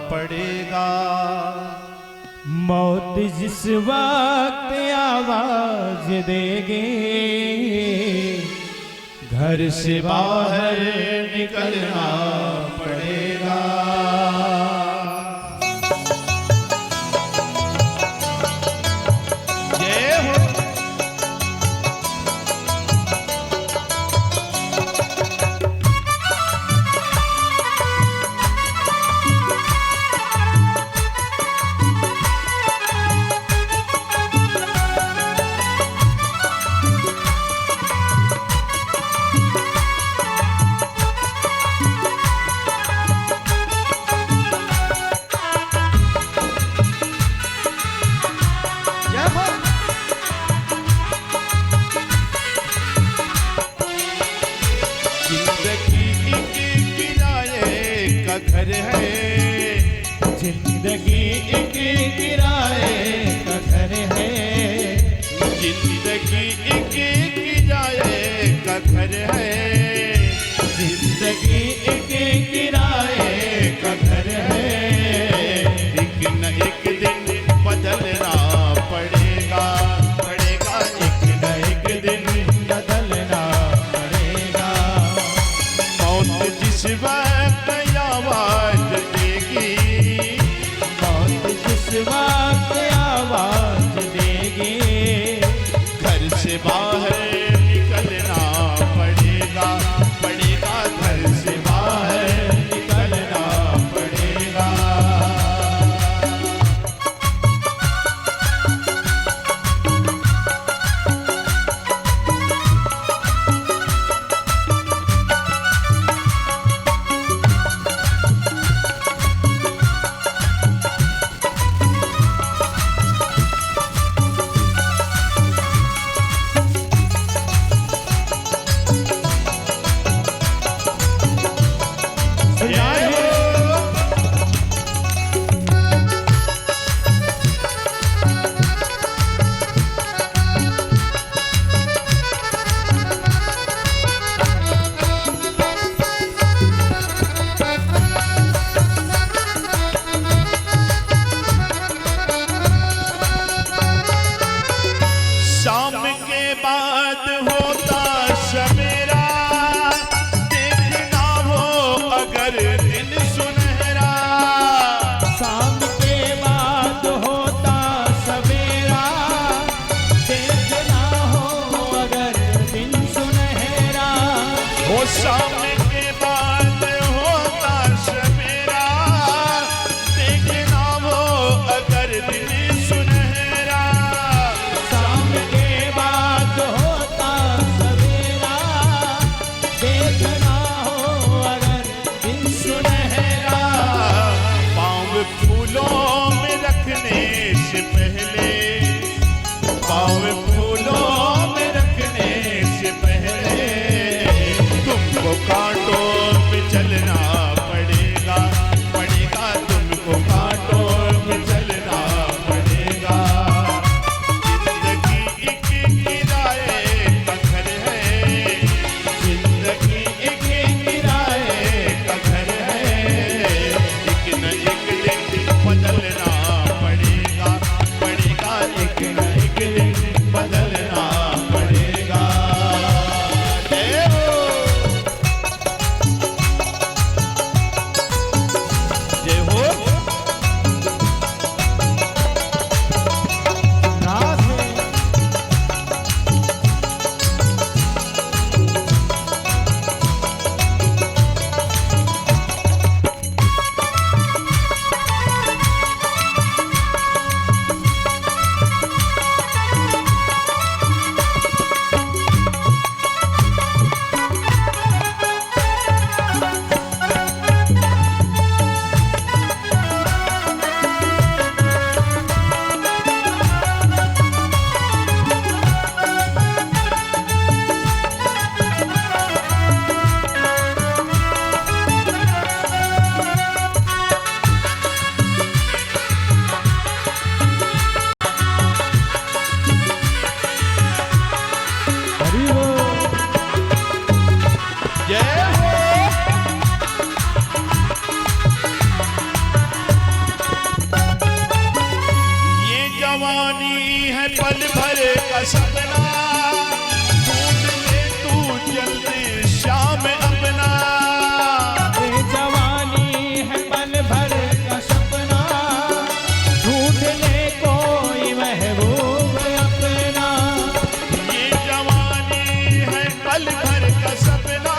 पड़ेगा। मौत जिस वक्त आवाज देगी, घर से बाहर निकलना पड़ेगा। जय हो। घर है, जिंदगी एक किराए का घर है, जिंदगी एक किराए का घर है, जिंदगी एक किराए का घर है। एक न एक दिन बदलना पड़ेगा, पड़ेगा। एक न एक दिन बदलना पड़ेगा। मौत जिस वक्त आवाज देगी, मौत जिस वक्त आवाज देगी, घर से बाहर निकलना पड़ेगा, पड़ेगा। घर से बाहर निकलना पड़ेगा। शाम के बाद होता सवेरा, देखना हो अगर दिन सुनहरा। शाम के बाद होता सवेरा, देखना हो अगर दिन सुनहरा। वो शाम के बाद होता सवेरा, देखना हो अगर दिन सुनहरा। सपना ढूंढ ले तू जल्दी श्याम अपना। ये जवानी है पल भर का सपना, ढूंढ ले कोई महबूब अपना। ये जवानी है पल भर का सपना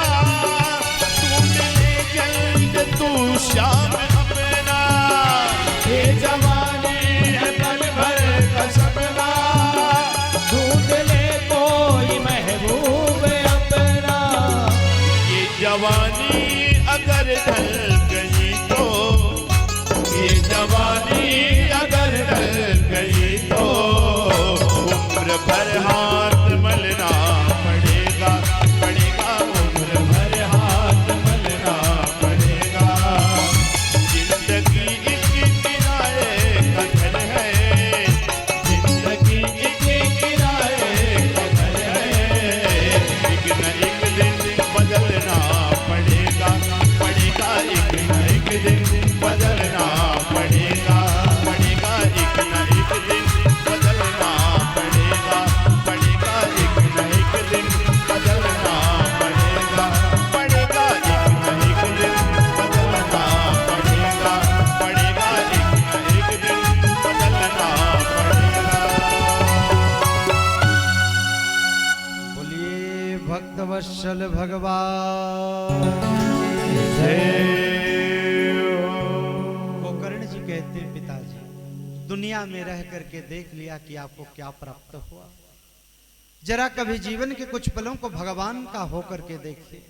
ढूंढ ले जल्द तू श्याम अपना। ये जवानी है पल भर का सपना, ढूंढ ले कोई महबूब अपना। ये जवानी अगर ढल गई तो, ये जवानी अगर ढल गई तो उम्र भर हाथ मलना पड़ेगा, पड़ेगा उम्र भर हाथ मलना पड़ेगा। जिंदगी एक किराए का घर है, जिंदगी एक किराए का घर है। एक न एक दिन बदलना पड़ेगा, पड़ेगा एक न एक दिन बदलना पड़ेगा, पड़ेगा एक न एक दिन बदलना पड़ेगा, पड़ेगा एक न एक दिन बदलना पड़ेगा, पड़ेगा एक न एक दिन बदलना पड़ेगा, पड़ेगा एक न एक दिन बदलना पड़ेगा। बोलिए भक्त वत्सल भगवान की जय। गोकर्ण जी कहते हैं, पिताजी दुनिया में रह करके देख लिया कि आपको क्या प्राप्त हुआ। जरा कभी जीवन के कुछ पलों को भगवान का होकर के देखिए।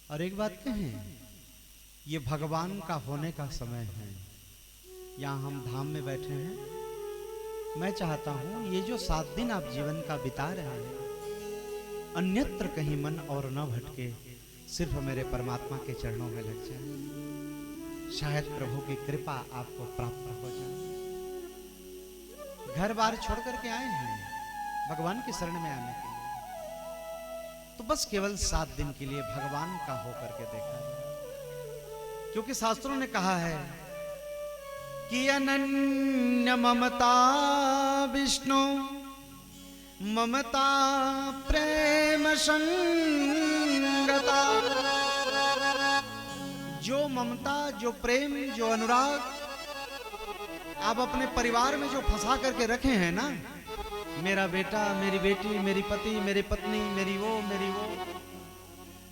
और एक बात कहें, ये भगवान का होने का समय है। यहाँ हम धाम में बैठे हैं। मैं चाहता हूं ये जो 7 दिन आप जीवन का बिता रहे हैं, अन्यत्र कहीं मन और न भटके, सिर्फ मेरे परमात्मा के चरणों में लग जाए। शायद प्रभु की कृपा आपको प्राप्त हो जाए। घर बार छोड़ करके आए हैं भगवान की शरण में आने के लिए, तो बस केवल 7 दिन के लिए भगवान का होकर के देखा जाए। क्योंकि शास्त्रों ने कहा है कि अनन्य ममता विष्णु ममता प्रेम संगता। जो ममता, जो प्रेम, जो अनुराग आप अपने परिवार में जो फंसा करके रखे हैं ना, मेरा बेटा, मेरी बेटी, मेरी पति, मेरी पत्नी, मेरी वो,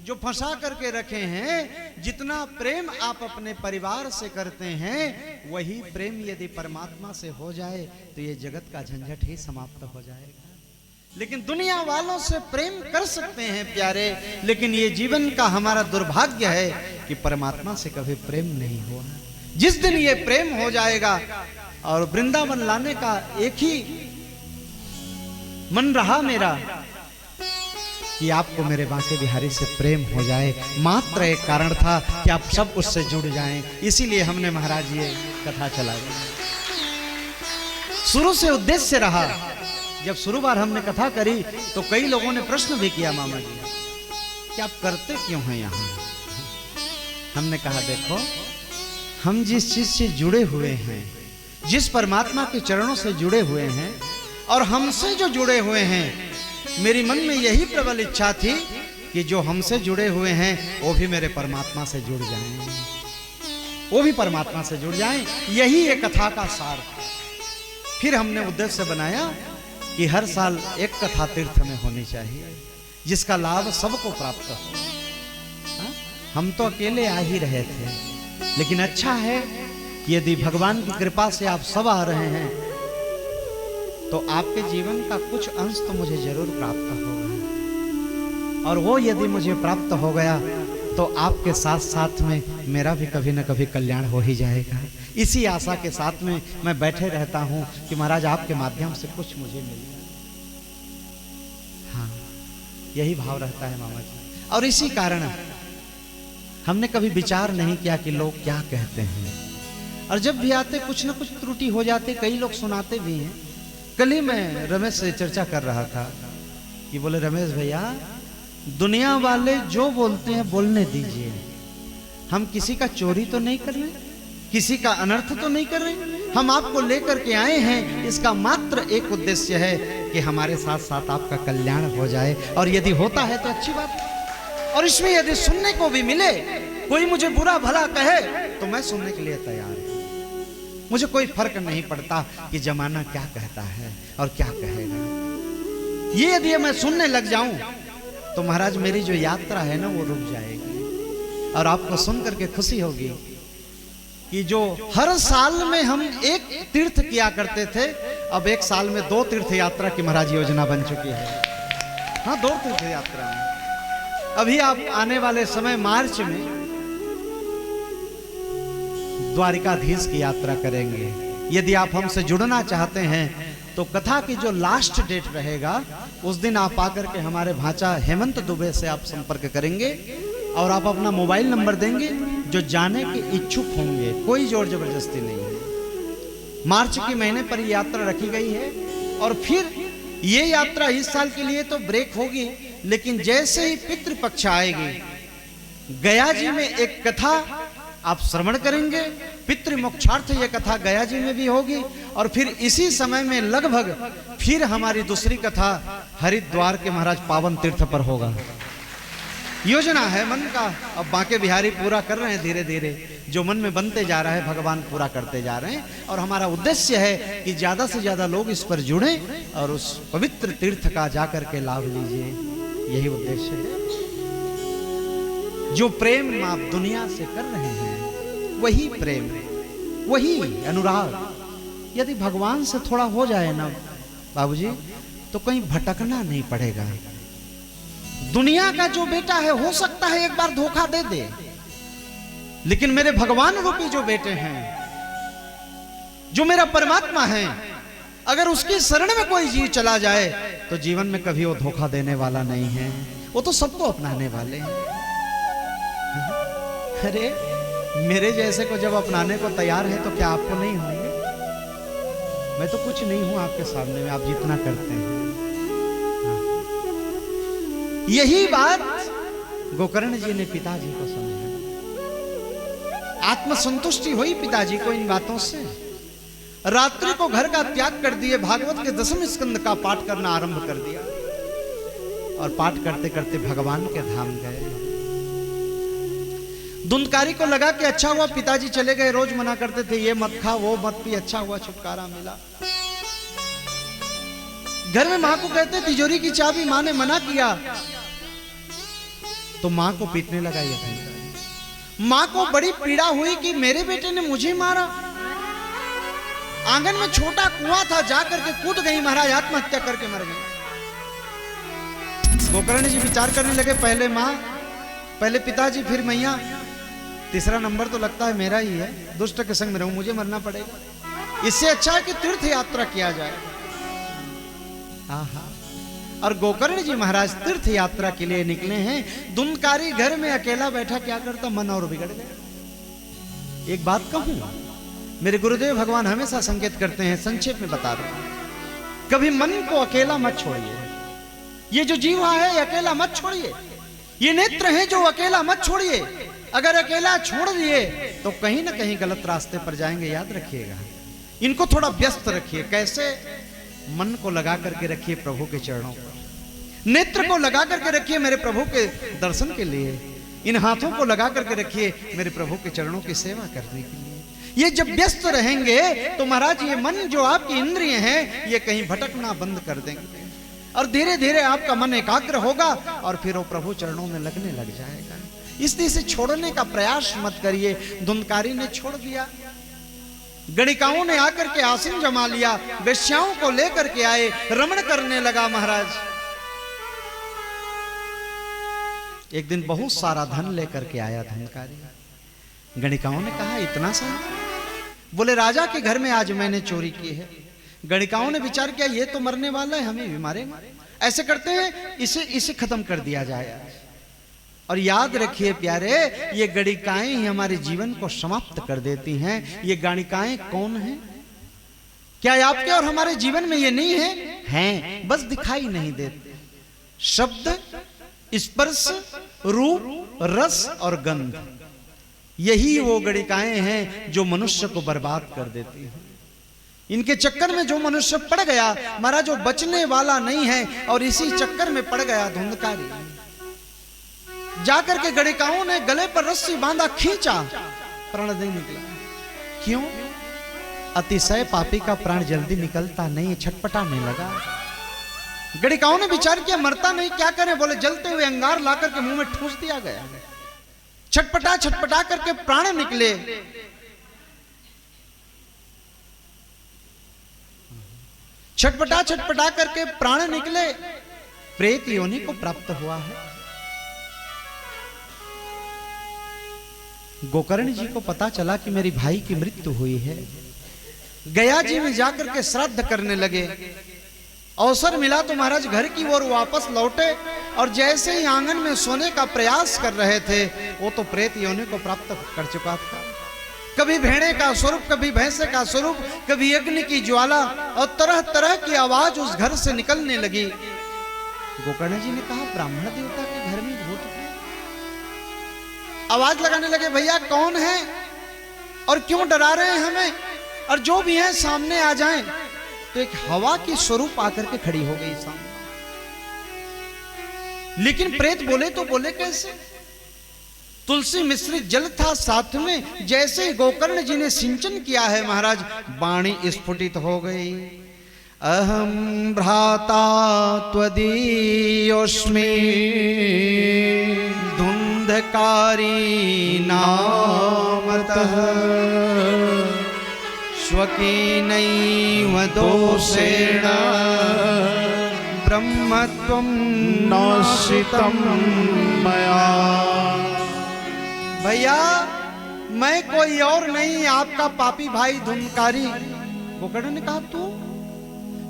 जो फंसा करके रखे हैं, जितना प्रेम आप अपने परिवार से करते हैं, वही प्रेम यदि परमात्मा से हो जाए तो ये जगत का झंझट ही समाप्त हो जाएगा। लेकिन दुनिया वालों से प्रेम कर सकते हैं प्यारे, लेकिन ये जीवन का हमारा दुर्भाग्य है कि परमात्मा से कभी प्रेम नहीं हुआ। जिस दिन ये प्रेम हो जाएगा, और वृंदावन लाने का एक ही मन रहा मेरा कि आपको मेरे बांके बिहारी से प्रेम हो जाए। मात्र एक कारण था कि आप सब उससे जुड़ जाएं, इसीलिए हमने महाराज ये कथा चलाई। शुरू से उद्देश्य रहा। जब शुरू बार हमने कथा करी तो कई लोगों ने प्रश्न भी किया, मामा जी कि आप करते क्यों हैं यहाँ। हमने कहा देखो, हम जिस चीज से जुड़े हुए हैं, जिस परमात्मा के चरणों से जुड़े हुए हैं, और हमसे जो जुड़े हुए हैं, मेरी मन में यही प्रबल इच्छा थी कि जो हमसे जुड़े हुए हैं वो भी मेरे परमात्मा से जुड़ जाएं, वो भी परमात्मा से जुड़ जाएं। यही एक कथा का सार था। फिर हमने उद्देश्य बनाया कि हर साल एक कथा तीर्थ में होनी चाहिए, जिसका लाभ सबको प्राप्त हो। हम तो अकेले आ ही रहे थे, लेकिन अच्छा है कि यदि भगवान की कृपा से आप सब आ रहे हैं तो आपके जीवन का कुछ अंश तो मुझे जरूर प्राप्त होगा, और वो यदि मुझे प्राप्त हो गया तो आपके साथ साथ में मेरा भी कभी न कभी कल्याण हो ही जाएगा। इसी आशा के साथ में मैं बैठे रहता हूँ कि महाराज आपके माध्यम से कुछ मुझे मिल जाए। हाँ, यही भाव रहता है मामा जी। और इसी कारण हमने कभी विचार नहीं किया कि लोग क्या कहते हैं, और जब भी आते कुछ न कुछ त्रुटि हो जाते, कई लोग सुनाते भी हैं। कल ही मैं रमेश से चर्चा कर रहा था कि बोले रमेश भैया, दुनिया वाले जो बोलते हैं बोलने दीजिए, हम किसी का चोरी तो नहीं कर रहे, किसी का अनर्थ तो नहीं कर रहे। हम आपको लेकर के आए हैं, इसका मात्र एक उद्देश्य है कि हमारे साथ साथ आपका कल्याण हो जाए, और यदि होता है तो अच्छी बात है। और इसमें यदि सुनने को भी मिले, कोई मुझे बुरा भला कहे तो मैं सुनने के लिए तैयार हूं। मुझे कोई फर्क नहीं पड़ता कि जमाना क्या कहता है और क्या कहेगा। ये यदि मैं सुनने लग जाऊं तो महाराज मेरी जो यात्रा है ना वो रुक जाएगी। और आपको सुन करके खुशी होगी कि जो हर साल में हम एक तीर्थ किया करते थे, अब एक साल में 2 तीर्थ यात्रा की महाराज योजना बन चुकी है। हाँ, 2 तीर्थ यात्रा में। अभी आप आने वाले समय मार्च में द्वारिकाधीश की यात्रा करेंगे। यदि आप हमसे जुड़ना चाहते हैं तो कथा की जो लास्ट डेट रहेगा उस दिन आप आकर के हमारे भांचा हेमंत दुबे से आप संपर्क करेंगे और आप अपना मोबाइल नंबर देंगे। जो जाने के इच्छुक होंगे, कोई जोर जबरदस्ती नहीं है। मार्च के महीने पर यात्रा रखी गई है और फिर ये यात्रा इस साल के लिए तो ब्रेक होगी, लेकिन जैसे ही पितृपक्ष आएगी, गया जी में एक कथा आप श्रवण करेंगे। पितृ मोक्षार्थ ये कथा गया जी में भी होगी और फिर इसी समय में लगभग फिर हमारी दूसरी कथा हरिद्वार के महाराज पावन तीर्थ पर होगा। योजना है मन का, अब बांके बिहारी पूरा कर रहे हैं धीरे धीरे। जो मन में बनते जा रहा है भगवान पूरा करते जा रहे हैं। और हमारा उद्देश्य है कि ज्यादा से ज्यादा लोग इस पर जुड़े और उस पवित्र तीर्थ का जाकर के लाभ लीजिए। यही उद्देश्य है। जो प्रेम आप दुनिया से कर रहे हैं वही प्रेम, वही अनुराग यदि भगवान से थोड़ा हो जाए ना बाबूजी, तो कहीं भटकना नहीं पड़ेगा। दुनिया का जो बेटा है हो सकता है एक बार धोखा दे दे, लेकिन मेरे भगवान रूपी जो बेटे हैं, जो मेरा परमात्मा है, अगर उसकी शरण में कोई जीव चला जाए तो जीवन में कभी वो धोखा देने वाला नहीं है। वो तो सबको अपनाने वाले हैं। अरे मेरे जैसे को जब अपनाने को तैयार है तो क्या आपको नहीं होंगे? मैं तो कुछ नहीं हूं आपके सामने में, आप जितना करते हैं। यही बात गोकर्ण जी ने पिताजी को समझाया। आत्मसंतुष्टि हुई पिताजी को इन बातों से। रात्रि को घर का त्याग कर दिए, भागवत के 10वें स्कंद का पाठ करना आरंभ कर दिया और पाठ करते करते भगवान के धाम गए। धुंधकारी को लगा कि अच्छा हुआ पिताजी चले गए, रोज मना करते थे ये मत खा वो मत पी, अच्छा हुआ छुटकारा मिला। घर में मां को कहते तिजोरी की चाबी, मां ने मना किया तो मां को पीटने लगा। ये मां को बड़ी पीड़ा हुई कि मेरे बेटे ने मुझे मारा। आंगन में छोटा कुआं था, जाकर के कूद गई महाराज, आत्महत्या करके मर गई। गोकर्ण जी विचार करने लगे, पहले मां, पहले पिताजी, फिर मैया, तीसरा नंबर तो लगता है मेरा ही है। दुष्ट के संग में रहूं, मुझे मरना पड़ेगा। इससे अच्छा है कि तीर्थ यात्रा किया जाए। आहा, और गोकर्ण जी महाराज तीर्थ यात्रा के लिए निकले हैं। धुंधकारी घर में अकेला बैठा क्या करता, मन और बिगड़ गया। एक बात कहूं, मेरे गुरुदेव भगवान हमेशा संकेत करते हैं, संक्षेप में बता रहा हूं, कभी मन को अकेला मत छोड़िए। ये जो जीवा है अकेला मत छोड़िए। ये नेत्र है जो अकेला मत छोड़िए। अगर अकेला छोड़ दिए तो कहीं ना कहीं गलत रास्ते पर जाएंगे, याद रखिएगा। इनको थोड़ा व्यस्त रखिए। कैसे? मन को लगा करके रखिए प्रभु के चरणों पर, नेत्र को लगा करके रखिए मेरे प्रभु के दर्शन के लिए, इन हाथों को लगा करके रखिए मेरे प्रभु के चरणों की सेवा करने के लिए। ये जब व्यस्त रहेंगे तो महाराज ये मन जो आपकी इंद्रिय हैं ये कहीं भटकना बंद कर देंगे और धीरे धीरे आपका मन एकाग्र होगा और फिर वो प्रभु चरणों में लगने लग जाएगा। इसलिए इसे छोड़ने का प्रयास मत करिए। धुंधकारी ने छोड़ दिया, गणिकाओं ने आकर के आसन जमा लिया, वेश्याओं को लेकर के आए, रमण करने लगा महाराज। एक दिन बहुत सारा धन लेकर के आया धुंधकारी। गणिकाओं ने कहा इतना सारा? बोले राजा के घर में आज मैंने चोरी की है। गणिकाओं ने विचार किया ये तो मरने वाला है, हमें भी मारेंगे। ऐसे करते हैं इसे खत्म कर दिया जाए। और याद रखिए प्यारे, ये गणिकाएं ही हमारे जीवन को समाप्त कर देती हैं। ये गणिकाएं कौन हैं? क्या आपके और हमारे जीवन में ये नहीं है? हैं, बस दिखाई नहीं देते। शब्द, स्पर्श, रूप, रस और गंध, यही वो गणिकाएं हैं जो मनुष्य को बर्बाद कर देती हैं। इनके चक्कर में जो मनुष्य पड़ गया महाराज वो बचने वाला नहीं है, और इसी चक्कर में पड़ गया धुंधकारी। जाकर के गणिकाओं ने गले पर रस्सी बांधा, खींचा, प्राण नहीं निकला। क्यों? अतिशय पापी का प्राण जल्दी निकलता नहीं, छटपटाने लगा। गणिकाओं ने विचार किया मरता नहीं, क्या करें? बोले जलते हुए अंगार लाकर के मुंह में ठूस दिया गया। छटपटा छटपटा करके प्राण निकले। छटपटा छटपटा करके प्राण निकले, प्रेत योनि को प्राप्त हुआ है। गोकर्ण जी को पता चला कि मेरी भाई की मृत्यु हुई है। गया जी में जाकर के श्राद्ध करने लगे। अवसर मिला तो महाराज घर की ओर वापस लौटे, और जैसे ही आंगन में सोने का प्रयास कर रहे थे, वो तो प्रेत योनि को प्राप्त कर चुका था। कभी भेड़े का स्वरूप, कभी भैंसे का स्वरूप, कभी अग्नि की ज्वाला, और तरह तरह की आवाज उस घर से निकलने लगी। गोकर्ण जी ने कहा ब्राह्मण देवता के घर में भूत है। आवाज लगाने लगे, भैया कौन है और क्यों डरा रहे हैं हमें, और जो भी है सामने आ जाएं। तो एक हवा की स्वरूप आकर के खड़ी हो गई सामने। लेकिन प्रेत बोले तो बोले कैसे? तुलसी मिश्रित जल था साथ में। जैसे ही गोकर्ण जी ने सिंचन किया है महाराज, वाणी स्फुटित हो गई। अहम भ्राता त्वदीयोस्मि धुंधकारी नामतः स्वकीनैव दोषेण ब्रह्मत्वं नाशितं मया। भैया मैं कोई और नहीं, आपका पापी भाई धुंधकारी। गोकर्ण ने कहा तू?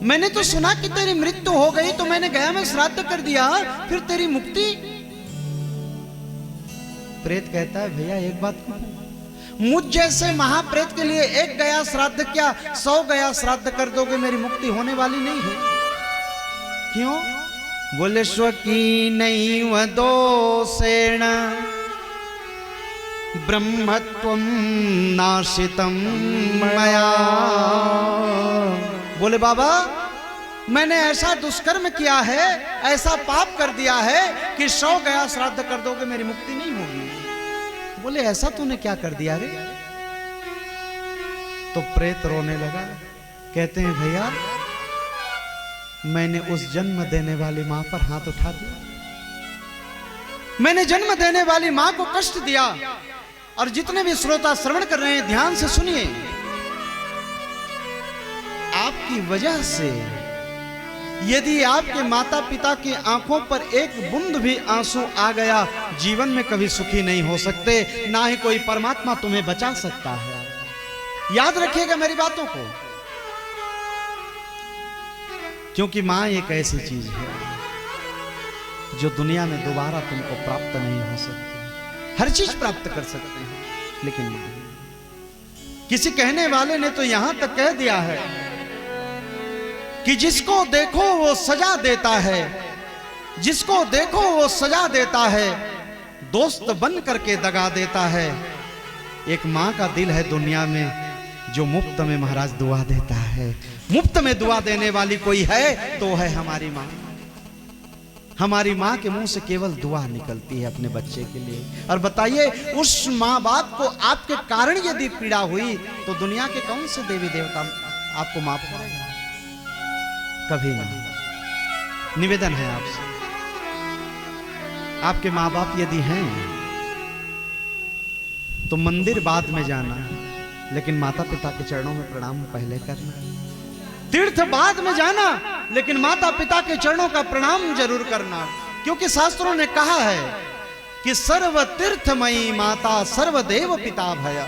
मैंने तो सुना कि तेरी मृत्यु हो गई, तो मैंने गया में श्राद्ध कर दिया, फिर तेरी मुक्ति? प्रेत कहता है भैया एक बात कहूं, मुझ जैसे महाप्रेत के लिए एक गया श्राद्ध क्या 100 गया श्राद्ध कर दोगे, मेरी मुक्ति होने वाली नहीं है। क्यों? बोले स्वकीनैव दोषेण ब्रह्मत्वं नाशितं मया। बोले बाबा मैंने ऐसा दुष्कर्म किया है, ऐसा पाप कर दिया है कि 100 गया श्राद्ध कर दोगे मेरी मुक्ति नहीं होगी। बोले ऐसा तूने क्या कर दिया रे? तो प्रेत रोने लगा। कहते हैं भैया मैंने उस जन्म देने वाली मां पर हाथ उठा दिया, मैंने जन्म देने वाली मां को कष्ट दिया। और जितने भी श्रोता श्रवण कर रहे हैं ध्यान से सुनिए, आपकी वजह से यदि आपके माता पिता की आंखों पर एक बूंद भी आंसू आ गया, जीवन में कभी सुखी नहीं हो सकते, ना ही कोई परमात्मा तुम्हें बचा सकता है। याद रखिएगा मेरी बातों को, क्योंकि मां एक ऐसी चीज है जो दुनिया में दोबारा तुमको प्राप्त नहीं हो सकती। हर चीज प्राप्त कर सकते हैं लेकिन मां। किसी कहने वाले ने तो यहां तक कह दिया है कि जिसको देखो वो सजा देता है, जिसको देखो वो सजा देता है, दोस्त बन करके दगा देता है। एक मां का दिल है दुनिया में जो मुफ्त में महाराज दुआ देता है। मुफ्त में दुआ देने वाली कोई है तो है हमारी मां। हमारी मां के मुंह से केवल दुआ निकलती है अपने बच्चे के लिए। और बताइए उस मां बाप को आपके कारण यदि पीड़ा हुई तो दुनिया के कौन से देवी देवता आपको माफ करेगा? कभी नहीं। निवेदन है आपसे, आपके मां बाप यदि हैं तो मंदिर बाद में जाना, लेकिन माता पिता के चरणों में प्रणाम पहले करना। तीर्थ बाद में जाना, लेकिन माता पिता के चरणों का प्रणाम जरूर करना, क्योंकि शास्त्रों ने कहा है कि सर्व तीर्थमयी माता सर्वदेव पिता भया।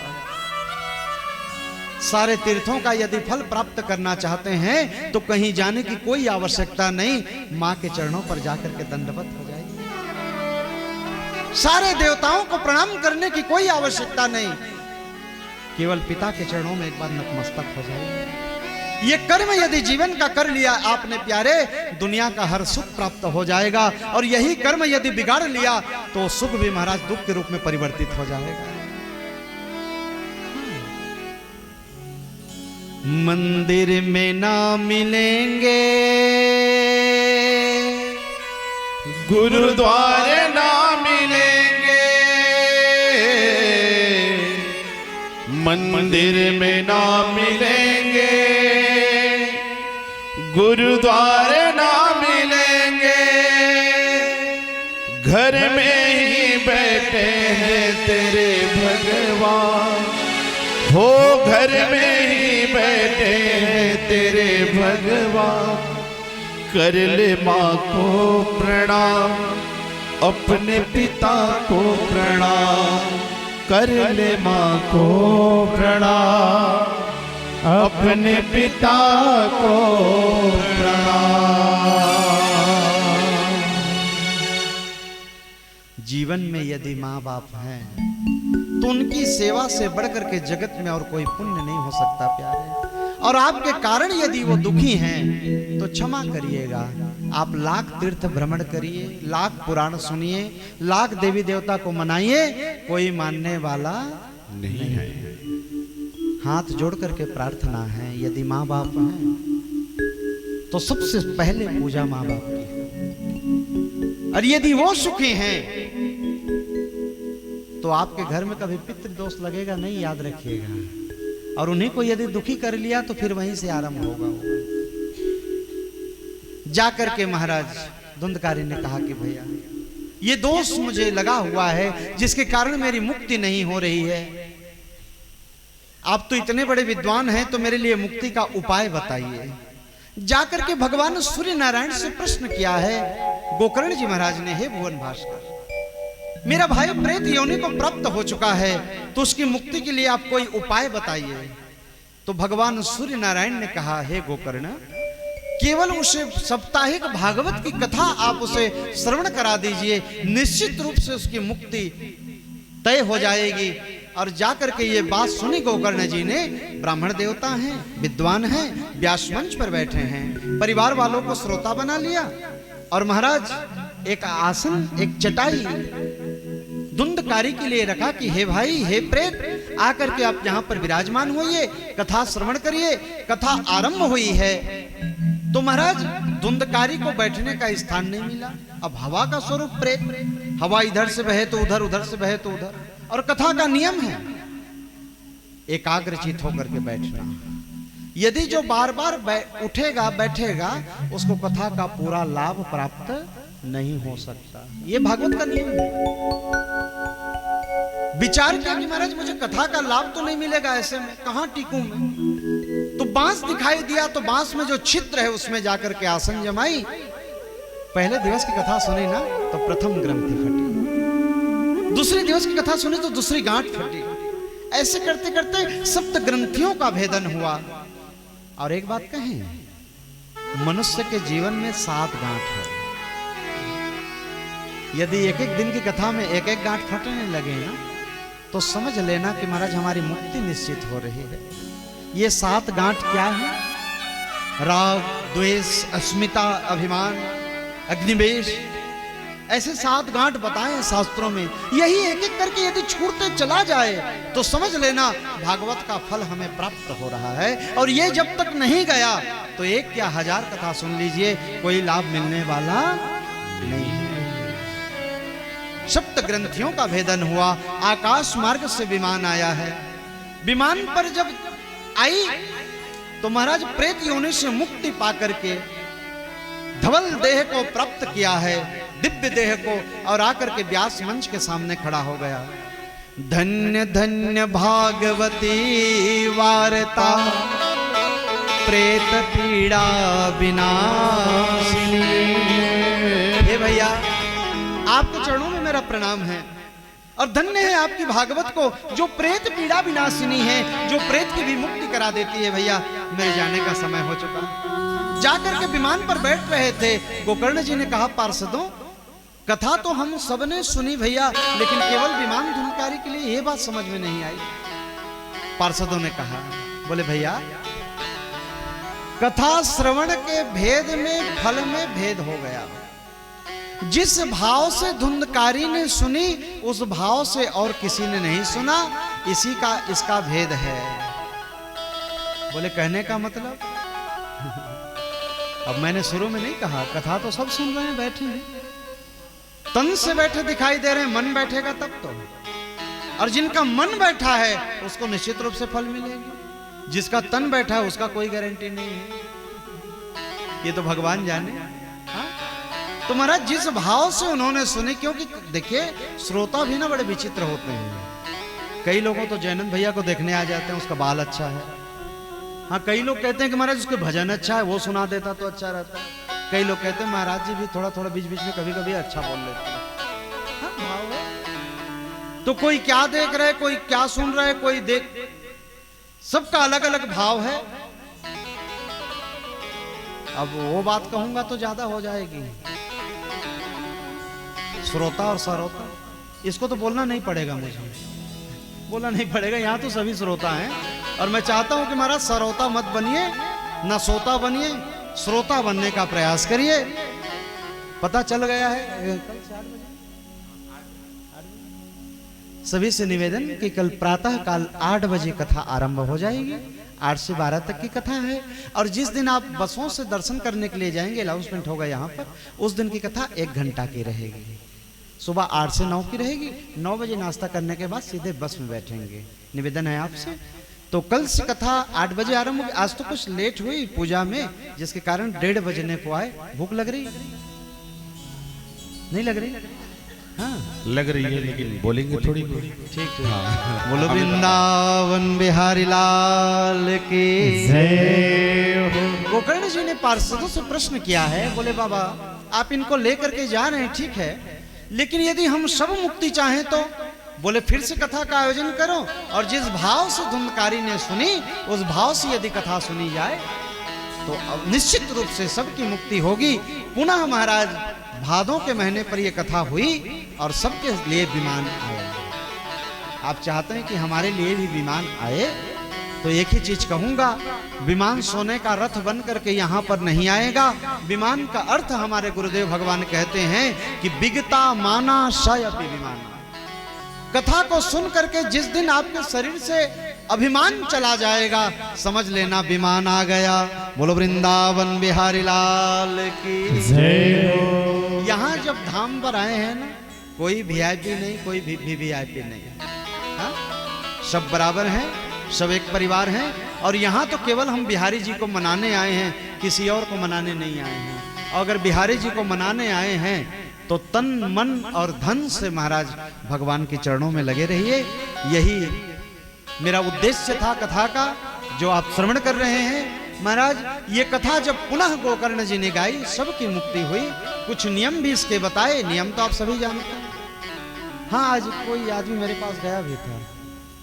सारे तीर्थों का यदि फल प्राप्त करना चाहते हैं तो कहीं जाने की कोई आवश्यकता नहीं, मां के चरणों पर जाकर के दंडवत हो जाइए। सारे देवताओं को प्रणाम करने की कोई आवश्यकता नहीं, केवल पिता के चरणों में एक बार नतमस्तक हो जाइए। ये कर्म यदि जीवन का कर लिया आपने प्यारे, दुनिया का हर सुख प्राप्त हो जाएगा। और यही कर्म यदि बिगाड़ लिया तो सुख भी महाराज दुख के रूप में परिवर्तित हो जाएगा। मंदिर में ना मिलेंगे, गुरुद्वारे ना मिलेंगे, मंदिर में ना मिलेंगे, गुरुद्वारे ना मिलेंगे, घर में ही बैठे हैं तेरे भगवान, हो घर में ही बैठे हैं तेरे भगवान। कर ले माँ को प्रणाम, अपने पिता को प्रणाम, कर ले माँ को प्रणाम, अपने पिता को प्रणाम। जीवन में यदि माँ बाप हैं तो उनकी सेवा से बढ़कर के जगत में और कोई पुण्य नहीं हो सकता प्यारे। और आपके कारण यदि वो दुखी हैं तो क्षमा करिएगा। आप लाख तीर्थ भ्रमण करिए, लाख पुराण सुनिए, लाख देवी देवता को मनाइए, कोई मानने वाला नहीं है। हाथ जोड़ करके प्रार्थना है, यदि माँ बाप हैं तो सबसे पहले पूजा माँ बाप की, और यदि वो सुखी हैं तो आपके घर में कभी पितृ दोष लगेगा नहीं, याद रखिएगा। और उन्हीं को यदि दुखी कर लिया तो फिर वहीं से आरंभ होगा। जाकर के महाराज धुंधकारी ने कहा कि भैया ये दोष मुझे लगा हुआ है जिसके कारण मेरी मुक्ति नहीं हो रही है। आप तो इतने बड़े विद्वान हैं तो मेरे लिए मुक्ति का उपाय बताइए। जाकर के भगवान सूर्य नारायण से प्रश्न किया है गोकर्ण जी महाराज ने, हे भुवन भास्कर, मेरा भाई प्रेत योनि को प्राप्त हो चुका है तो उसकी मुक्ति के लिए आप कोई उपाय बताइए। तो भगवान सूर्य नारायण ने कहा, हे गोकर्ण, केवल उसे साप्ताहिक भागवत की कथा आप उसे श्रवण करा दीजिए, निश्चित रूप से उसकी मुक्ति तय हो जाएगी। और जाकर के ये बात सुनी गोकर्ण जी ने, ब्राह्मण देवता हैं, विद्वान हैं, व्यास मंच पर बैठे हैं, परिवार वालों को श्रोता बना लिया और महाराज एक आसन, एक चटाई धुंधकारी के लिए रखा कि हे भाई, हे प्रेत, आकर के आप यहाँ पर विराजमान होइए, कथा श्रवण करिए। कथा आरंभ हुई है तो महाराज धुंधकारी को बैठने का स्थान नहीं मिला। अब हवा का स्वरूप प्रेत, हवा इधर से बहे तो उधर, उधर से बहे तो उधर, और कथा का नियम है एकाग्रचित होकर के बैठना। यदि जो बार बार उठेगा बैठेगा उसको कथा का पूरा लाभ प्राप्त नहीं हो सकता। ये भागवत का नियम है। विचार किया कि महाराज मुझे कथा का लाभ तो नहीं मिलेगा, ऐसे में कहां टिकूं मैं। तो बांस दिखाई दिया तो बांस में जो छिद्र है उसमें जाकर के आसन जमाई। पहले दिवस की कथा सुनी ना तो प्रथम ग्रंथि फटी, दूसरे दिवस की कथा सुनी तो दूसरी गांठ फटी। ऐसे करते करते सप्त ग्रंथियों का भेदन हुआ। और एक बात कहें, मनुष्य के जीवन में 7 गांठ है। यदि एक एक दिन की कथा में एक एक गांठ फटने लगे ना तो समझ लेना कि महाराज हमारी मुक्ति निश्चित हो रही है। ये 7 गांठ क्या है? राग, द्वेष, अस्मिता, अभिमान, अग्निवेश, ऐसे 7 गांठ बताए शास्त्रों में। यही एक एक करके यदि छूटते चला जाए तो समझ लेना भागवत का फल हमें प्राप्त हो रहा है। और ये जब तक नहीं गया तो 1 या 1000 कथा सुन लीजिए, कोई लाभ मिलने वाला नहीं है। सप्त ग्रंथियों का भेदन हुआ। आकाश मार्ग से विमान आया है। विमान पर जब आई तो महाराज प्रेत योनि से मुक्ति पाकर के धवल देह को प्राप्त किया है, दिव्य देह को, और आकर के व्यास मंच के सामने खड़ा हो गया। धन्य धन्य भागवती वार्ता, प्रेत पीड़ा विनाशिनी। हे भैया, आपके चरणों में मेरा प्रणाम है और धन्य है आपकी भागवत को जो प्रेत पीड़ा विनाशिनी है, जो प्रेत की भी मुक्ति करा देती है। भैया मेरे जाने का समय हो चुका। जाकर के विमान पर बैठ रहे थे, गोकर्ण जी ने कहा, पार्षदों, कथा तो हम सबने सुनी भैया, लेकिन केवल विमान धुंधकारी के लिए यह बात समझ में नहीं आई। पार्षदों ने कहा, बोले भैया, कथा श्रवण के भेद में फल में भेद हो गया। जिस भाव से धुंधकारी ने सुनी उस भाव से और किसी ने नहीं सुना, इसी का इसका भेद है। बोले कहने का मतलब अब मैंने शुरू में नहीं कहा, कथा तो सब सुन रहे हैं, बैठे हैं, तन से बैठे दिखाई दे रहे हैं, मन बैठेगा तब तो। और जिनका मन बैठा है उसको निश्चित रूप से फल मिलेगा, जिसका तन बैठा है उसका कोई गारंटी नहीं है, ये तो भगवान जाने। हाँ? तो महाराज जिस भाव से उन्होंने सुने, क्योंकि देखिए श्रोता भी ना बड़े विचित्र होते हैं। कई लोगों तो जैनंद भैया को देखने आ जाते हैं, उसका बाल अच्छा है। हाँ, कई लोग कहते हैं कि महाराज उसके भजन अच्छा है, वो सुना देता तो अच्छा रहता। कई लोग कहते हैं महाराज जी भी थोड़ा थोड़ा बीच बीच में कभी कभी अच्छा बोल लेते हैं। हाँ, भाव है। तो कोई क्या देख रहा है, कोई क्या सुन रहा है, कोई देख, सबका अलग अलग भाव है। अब वो बात कहूंगा तो ज्यादा हो जाएगी। श्रोता और सरोता, इसको तो बोलना नहीं पड़ेगा, मुझे बोलना नहीं पड़ेगा, यहां तो सभी श्रोता हैं। और मैं चाहता हूं कि महाराज सरोता मत बनिए, ना सोता बनिए, श्रोता बनने का प्रयास करिए। पता चल गया है कल 4 बजे सभी से निवेदन कि कल प्रातः काल 8 बजे कथा आरंभ हो जाएगी। 8 से 12 तक की कथा है। और जिस दिन आप बसों से दर्शन करने के लिए जाएंगे, अनाउंसमेंट होगा यहाँ पर, उस दिन की कथा 1 घंटा की रहेगी। सुबह 8 से 9 की रहेगी। 9 बजे नाश्ता करने के बाद सीधे बस में बैठेंगे। निवेदन है आपसे। तो कल से कथा 8 बजे आरंभ होगी। आज तो कुछ लेट हुई पूजा में, जिसके कारण 1:30 बजने को आए। भूख लग रही नहीं लग रही? हाँ लग रही है, लेकिन बोलेंगे थोड़ी। ठीक है। हाँ। बोलो वृंदावन बिहारी लाल की जय हो। गोकर्ण जी ने पार्षदों से प्रश्न किया है। बोले बाबा आप इनको लेकर के जा रहे हैं, ठीक है, लेकिन यदि हम सब मुक्ति चाहें तो? बोले फिर से कथा का आयोजन करो, और जिस भाव से धुंधकारी ने सुनी उस भाव से यदि कथा सुनी जाए तो निश्चित रूप से सबकी मुक्ति होगी। पुनः महाराज भादों के महीने पर यह कथा हुई और सबके लिए विमान आया। आप चाहते हैं कि हमारे लिए भी विमान आए, तो एक ही चीज कहूंगा, विमान सोने का रथ बन करके यहाँ पर नहीं आएगा। विमान का अर्थ हमारे गुरुदेव भगवान कहते हैं कि बिगता माना शयपि विमान। कथा को सुन करके जिस दिन आपके शरीर से अभिमान चला जाएगा, समझ लेना विमान आ गया। बोलो वृंदावन बिहारी लाल की जय हो। यहाँ जब धाम पर आए हैं ना, कोई वीआईपी नहीं, कोई वीवीआईपी नहीं, हाँ? सब बराबर हैं, सब एक परिवार हैं। और यहाँ तो केवल हम बिहारी जी को मनाने आए हैं, किसी और को मनाने नहीं आए हैं। और अगर बिहारी जी को मनाने आए हैं तो तन मन और धन से महाराज भगवान के चरणों में लगे रहिए। यही मेरा उद्देश्य था कथा का, जो आप श्रवण कर रहे हैं। महाराज ये कथा जब पुनः गोकर्ण जी ने गाई, सबकी मुक्ति हुई। कुछ नियम भी इसके बताए, नियम तो आप सभी जानते हैं। हाँ, आज कोई आदमी मेरे पास गया भी था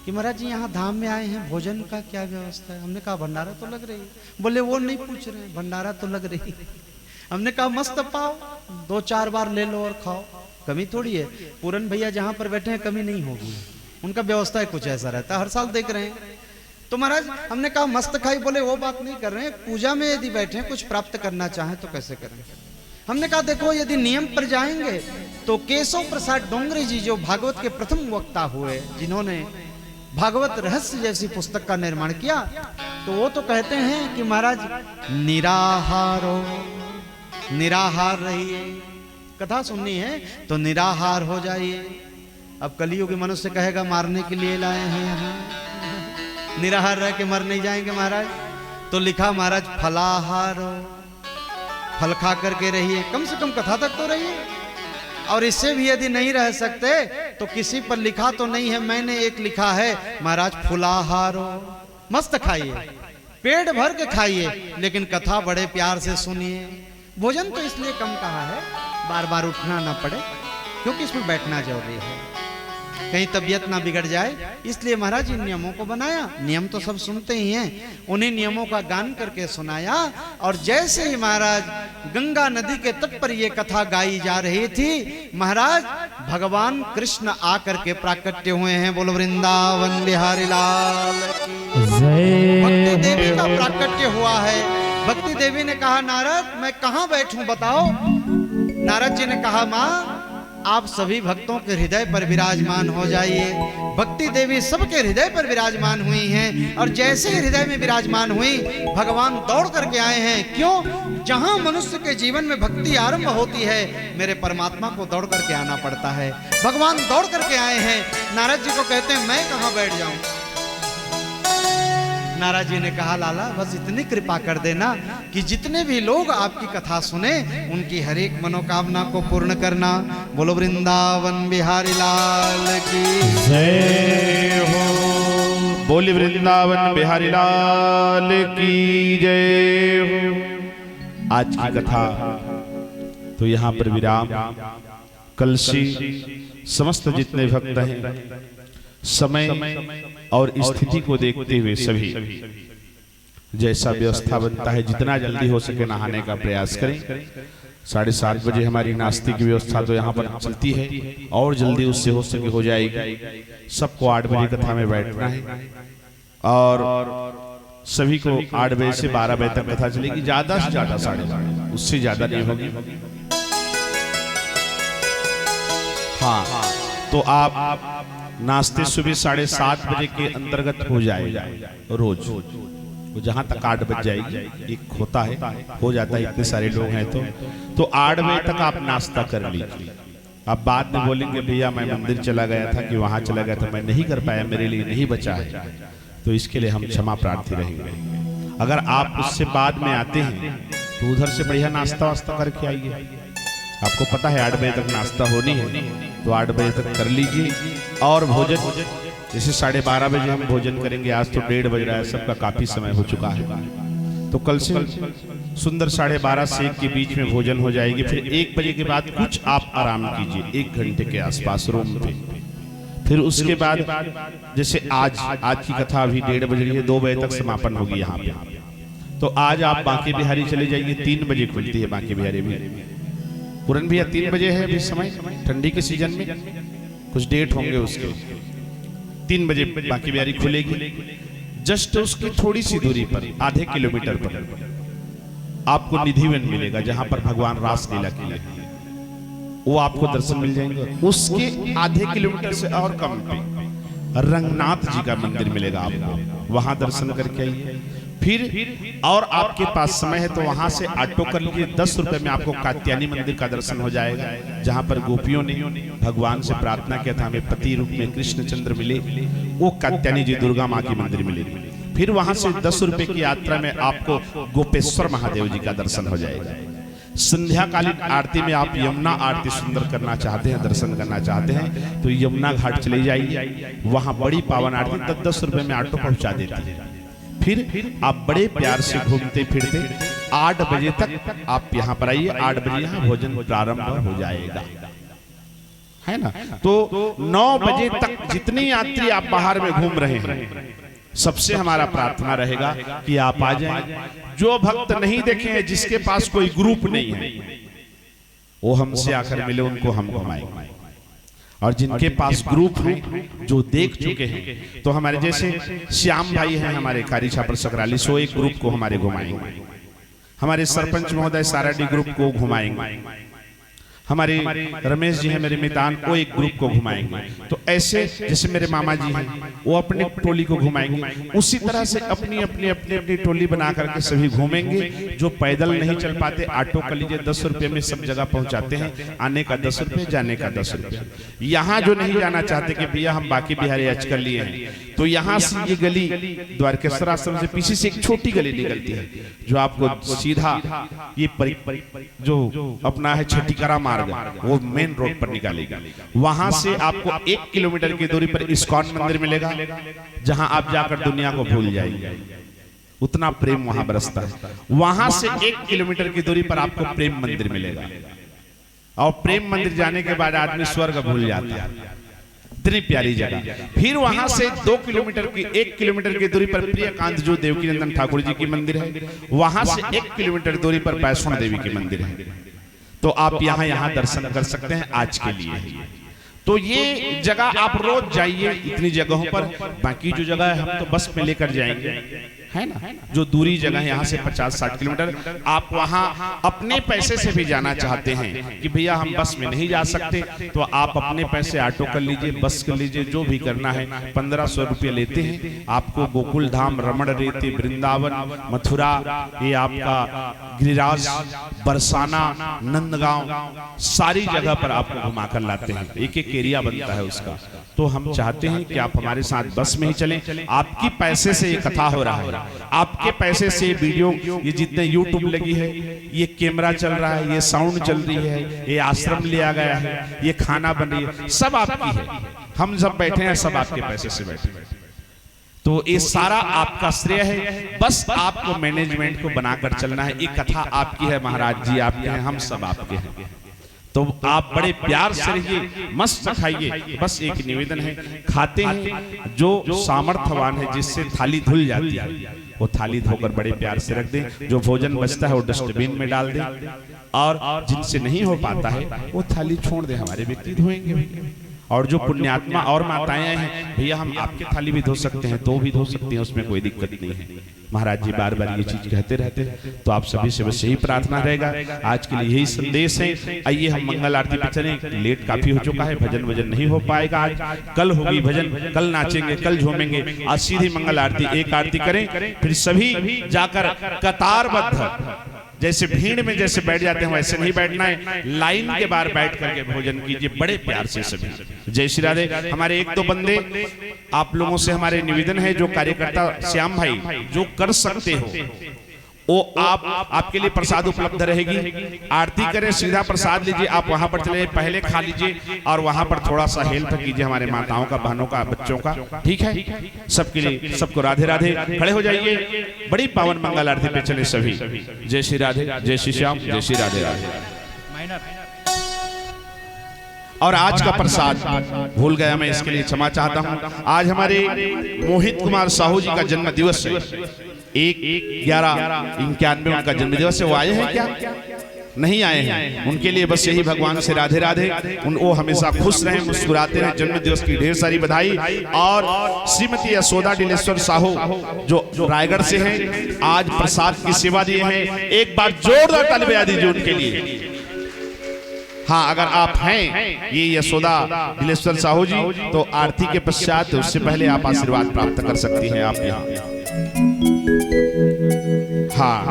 कि महाराज जी यहाँ धाम में आए हैं, भोजन का क्या व्यवस्था है? हमने कहा भंडारा तो लग रही है। बोले वो नहीं पूछ रहे, भंडारा तो लग रही है। हमने कहा मस्त पाओ, 2-4 बार ले लो और खाओ, कमी थोड़ी है। पूरन भैया जहाँ पर बैठे हैं कमी नहीं होगी, उनका व्यवस्था है कुछ ऐसा रहता है, हर साल देख रहे हैं। तो महाराज हमने कहा मस्त खाई। बोले वो बात नहीं कर रहे हैं, पूजा में यदि बैठे कुछ प्राप्त करना चाहें तो कैसे करें? हमने कहा देखो यदि नियम पर जाएंगे तो केशव प्रसाद डोंगरे जी, जो भागवत के प्रथम वक्ता हुए, जिन्होंने भागवत रहस्य जैसी पुस्तक का निर्माण किया, तो वो तो कहते हैं कि महाराज निराहारो, निराहार रहिए। कथा सुननी है तो निराहार हो जाइए। अब कलियुगी मनुष्य कहेगा मारने के लिए लाए हैं यहाँ, निराहार रह के मर नहीं जाएंगे महाराज। तो लिखा महाराज फलाहारो, फल खा करके रहिए, कम से कम कथा तक तो रहिए। और इससे भी यदि नहीं रह सकते तो किसी पर लिखा तो नहीं है, मैंने एक लिखा है महाराज फुलाहारो, मस्त खाइए, पेट भर के खाइए, लेकिन कथा बड़े प्यार से सुनिए। भोजन तो इसलिए कम कहा है, बार बार उठना ना पड़े, क्योंकि इसमें बैठना जरूरी है, कहीं तबीयत ना बिगड़ जाए, इसलिए महाराज इन नियमों को बनाया। नियम तो सब सुनते ही हैं, उन्हीं नियमों का गान करके सुनाया। और जैसे ही महाराज गंगा नदी के तट पर ये कथा गाई जा रही थी, महाराज भगवान कृष्ण आकर के प्राकट्य हुए हैं। बोलो वृंदावन बिहारी लाल की जय। भक्ति देवी का प्राकट्य हुआ है। भक्ति देवी ने कहा नारद मैं कहाँ बैठूं बताओ। नारद जी ने कहा माँ आप सभी भक्तों के हृदय पर विराजमान हो जाइए। भक्ति देवी सबके हृदय पर विराजमान हुई हैं और जैसे ही हृदय में विराजमान हुई भगवान दौड़ करके आए हैं। क्यों? जहां मनुष्य के जीवन में भक्ति आरंभ होती है मेरे परमात्मा को दौड़ करके आना पड़ता है। भगवान दौड़ करके आए हैं। नारद जी को कहते हैं मैं कहां बैठ जाऊं। नारद जी ने कहा लाला बस इतनी कृपा कर देना कि जितने भी लोग आपकी कथा सुने उनकी हर एक मनोकामना को पूर्ण करना। बोलो वृंदावन बिहारी लाल की जय हो। बोली वृंदावन बिहारी लाल की जय हो। आज की कथा तो यहाँ पर विराम। कल से समस्त जितने भक्त हैं समय और स्थिति को देखते हुए सभी जैसा व्यवस्था बनता है जितना जल्दी हो सके नहाने का प्रयास करें। 7:30 बजे हमारी नाश्ते की व्यवस्था तो यहाँ पर चलती है और जल्दी उससे हो सके हो जाएगी। सबको 8 बजे कथा में बैठना है और सभी को 8 बजे से 12 बजे तक कथा चलेगी। ज्यादा से ज्यादा 12:30, उससे ज्यादा नहीं होगी। हाँ, तो आप नाश्ते सुबह 7:30 बजे के अंतर्गत हो जाएगा रोज। वो जहां तक 8 बज जाएगी एक होता है, हो जाता है, इतने सारे लोग हैं तो 8 बजे तक आप नाश्ता कर लीजिए। आप बाद में बोलेंगे भैया मैं मंदिर चला गया था कि वहां चला गया था, मैं नहीं कर पाया, मेरे लिए नहीं बचा है, तो इसके लिए हम क्षमा प्रार्थी रहेंगे। अगर आप उससे बाद में आते हैं तो उधर से बढ़िया नाश्ता वास्ता करके आइए। आपको पता है 8 बजे तक नाश्ता होनी है तो 8 बजे तक कर लीजिए। और भोजन जैसे 12:30 बजे हम भोजन करेंगे, आज तो 1:30 बज रहा है, सबका काफी समय हो चुका है। तो कल से सुंदर 12:30 से 1 के बीच में भोजन हो जाएगी। फिर 1 बजे के बाद कुछ आप आराम कीजिए 1 घंटे के आसपास रूम पे। फिर उसके बाद जैसे आज की कथा अभी 1:30 बज रही है, 2 बजे तक समापन होगी यहाँ पे। तो आज आप बांके बिहारी चले जाइए, 3 बजे खुलती है बांके बिहारी भी। पूरन भैया 3 बजे है अभी समय, ठंडी के सीजन में कुछ डेट होंगे उसके। 3 बजे बांके बिहारी खुलेगी। जस्ट उसकी थोड़ी सी दूरी पर आधे किलोमीटर पर आपको निधिवन मिलेगा जहां पर भगवान रासलीला के लिए वो आपको दर्शन मिल जाएंगे। उसके आधे किलोमीटर से और कम पे रंगनाथ जी का मंदिर मिलेगा आपको, वहां दर्शन करके आइए। फिर और आपके पास समय है तो वहां से ऑटो कर लीजिए, 10 रुपए में आपको कात्यायनी मंदिर का दर्शन हो जाएगा, जहां पर गोपियों ने भगवान से प्रार्थना किया था हमें पति रूप में कृष्णचंद्र मिले, वो कात्यायनी जी दुर्गा माँ की मंदिर मिलेगी। फिर वहां से 10 रुपए की यात्रा में आपको गोपेश्वर महादेव जी का दर्शन हो जाएगा। संध्याकालीन आरती में आप यमुना आरती सुंदर करना चाहते हैं, दर्शन करना चाहते हैं तो यमुना घाट चले जाइए, वहां बड़ी पावन आरती 10 रुपए में ऑटो पहुंचा देती है। फिर आप बड़े प्यार से घूमते फिरते 8 बजे तक आप यहाँ पर आइए। 8 बजे यहाँ भोजन प्रारंभ हो जाएगा, है ना। तो 9 बजे तक जितने यात्री आप बाहर में घूम रहे हैं सबसे हमारा प्रार्थना रहेगा कि आप आ जाएं। जो भक्त नहीं देखे हैं, जिसके पास कोई ग्रुप नहीं है, वो हमसे आकर मिले, उनको हम घुमाएंगे। और जिनके पास ग्रुप है, जो देख चुके हैं, तो हमारे जैसे श्याम भाई हैं हमारे कारी छापर सकराली, सो एक ग्रुप को हमारे घुमाएंगे। हमारे सरपंच महोदय साराडी ग्रुप को घुमाएंगे। हमारे रमेश जी हैं मेरे मितान, वो एक ग्रुप को घुमाएंगे। तो ऐसे जैसे मेरे मामा जी हैं वो अपनी टोली को घुमाएंगे, उसी तरह से अपनी अपनी अपनी अपनी टोली बना करके सभी घूमेंगे। जो पैदल नहीं चल पाते ऑटो कर लीजिए, 10 रुपए में सब जगह पहुंचाते हैं, आने का 10 रुपए, जाने का 10 रुपए। यहाँ जो नहीं जाना चाहते कि भैया हम बांके बिहारी आज कर लिए हैं, तो यहाँ से ये गली द्वारकेश्वर आश्रम से पीछे से एक छोटी गली निकलती है जो आपको सीधा ये जो अपना है छठीकरा मार्ग, वो मेन रोड पर निकालेगा। वहां से आपको 1 किलोमीटर की दूरी पर इस्कॉन मंदिर मिलेगा, जहां आप जाकर दुनिया को भूल जाएंगे, उतना प्रेम वहां बरसता है। वहां से 1 किलोमीटर की दूरी पर आपको प्रेम मंदिर मिलेगा, और प्रेम मंदिर जाने के बाद आदमी स्वर्ग भूल जाता है, इतनी प्यारी जगह। फिर वहां से 2 किलोमीटर की 1 किलोमीटर की दूरी पर प्रियकांत जो देवकी नंदन ठाकुर जी की मंदिर है, वहां से 1 किलोमीटर दूरी पर वैष्णो देवी की मंदिर है। तो आप यहाँ दर्शन कर सकते हैं आज के लिए। तो ये जगह आप रोज जाइए इतनी जगहों पर। बाकी जो जगह है हम तो बस में लेकर जाएंगे, है ना, जो दूरी जगह है यहाँ से 50-60 किलोमीटर, आप वहाँ अपने पैसे से भी जाना चाहते हैं कि भैया हम बस में नहीं जा सकते, तो आप अपने पैसे ऑटो कर लीजिए, बस कर लीजिए, जो भी करना है 1500 रुपये लेते हैं। आपको गोकुल धाम, रमण रेती, वृंदावन, मथुरा, ये आपका गिरिराज, बरसाना, नंदगांव, सारी जगह पर आपको घुमा कर लाते हैं। एक एक एरिया बनता है उसका। तो हम चाहते हैं कि आप हमारे साथ बस में ही चलें। आपकी पैसे से ये कथा हो रहा है, आपके पैसे से वीडियो, ये जितने यूट्यूब लगी है, ये कैमरा चल रहा है, ये साउंड चल रही है, ये आश्रम लिया गया है, ये खाना बन रही है, सब आपकी है। हम सब बैठे हैं, सब आपके पैसे से बैठे हैं। तो ये सारा आपका श्रेय है, बस आपको मैनेजमेंट को बनाकर चलना है। ये कथा आपकी है, महाराज जी आपके हैं, हम सब आपके हैं। तो आप बड़े प्यार से रहिए, मस्त खाइए। बस एक निवेदन है, खाते हैं जो सामर्थ्यवान है, जिससे थाली धुल जाती है, वो थाली धोकर बड़े प्यार से रख दें। जो भोजन बचता है वो डस्टबिन में डाल दें, और जिनसे नहीं हो पाता है वो थाली छोड़ दें, हमारे व्यक्ति धोएंगे। और जो पुण्यात्मा और माताएं हैं, भैया हम आपके थाली भी धो सकते हैं, तो भी धो सकते हैं, उसमें कोई दिक्कत नहीं है। महाराज जी बार बार ये चीज कहते रहते हैं। तो आप सभी से बस यही प्रार्थना रहेगा, आज के लिए यही संदेश है। आइए हम मंगल आरती पे चलें, लेट काफी हो चुका है, भजन वजन नहीं हो पाएगा आज, कल होगी भजन, कल नाचेंगे, कल झूमेंगे। आज सीधी मंगल आरती, एक आरती करें, फिर सभी जाकर कतारबद्ध, जैसे भीड़ में जैसे बैठ जाते हैं वैसे नहीं बैठना है, लाइन के बाहर बैठ करके भोजन कीजिए बड़े प्यार से सभी। जय श्री राधे। हमारे एक दो बंदे आप लोगों से हमारे निवेदन है, जो कार्यकर्ता श्याम भाई जो कर सकते हो वो आपके लिए प्रसाद उपलब्ध रहेगी। आरती करें, सीधा प्रसाद लीजिए, आप वहां पर चले, पहले खा लीजिए और वहां पर थोड़ा सा हेल्प कीजिए हमारे माताओं का, बहनों का, बच्चों का, ठीक है। सबके लिए, सबको राधे राधे। खड़े हो जाइए, बड़ी पावन मंगल आरती पे चले सभी। जय श्री राधे, जय श्री श्याम, जय श्री राधे राधे। और आज का प्रसाद भूल गया मैं, इसके लिए क्षमा चाहता हूं। आज हमारे मोहित कुमार साहू जी का जन्म दिवस है, 1/11/91 उनका जन्म दिवस है। वो आए हैं क्या? नहीं आए हैं। उनके लिए बस यही भगवान से राधे राधे, वो हमेशा खुश रहें, मुस्कुराते रहें। जन्म दिवस की ढेर सारी बधाई। और श्रीमती यशोदा डिलेश्वर साहू जो रायगढ़ से हैं, आज प्रसाद की सेवा दिए हैं। एक बार जोरदार ताली बजा दीजिए उनके लिए। हाँ, अगर आप हैं ये यशोदा डिलेश्वर साहू जी, तो आरती के पश्चात, उससे पहले आप आशीर्वाद प्राप्त कर सकती हैं आप यहाँ। हाँ,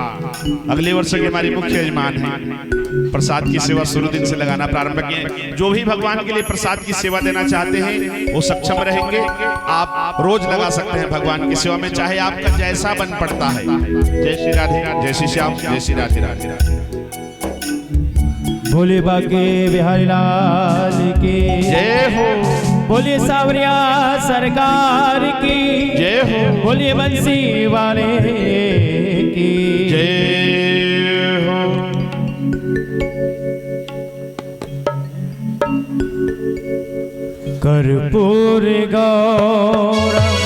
अगले वर्ष के हमारी मुख्य यजमान हैं। प्रसाद की सेवा शुरू दिन से लगाना प्रारंभ किए। जो भी भगवान के लिए प्रसाद की सेवा देना चाहते हैं वो सक्षम रहेंगे। आप रोज लगा सकते हैं भगवान की सेवा में, चाहे आपका जैसा बन पड़ता है। जय श्री राधे, जय श्री श्याम, जय श्री राधे राधे। भोले बाके बिहारी लाल की जय हो। बोलिए सावरिया सरकार की जय हो। बोलिए बंसी वाले की जय हो। कर्पूर गौरम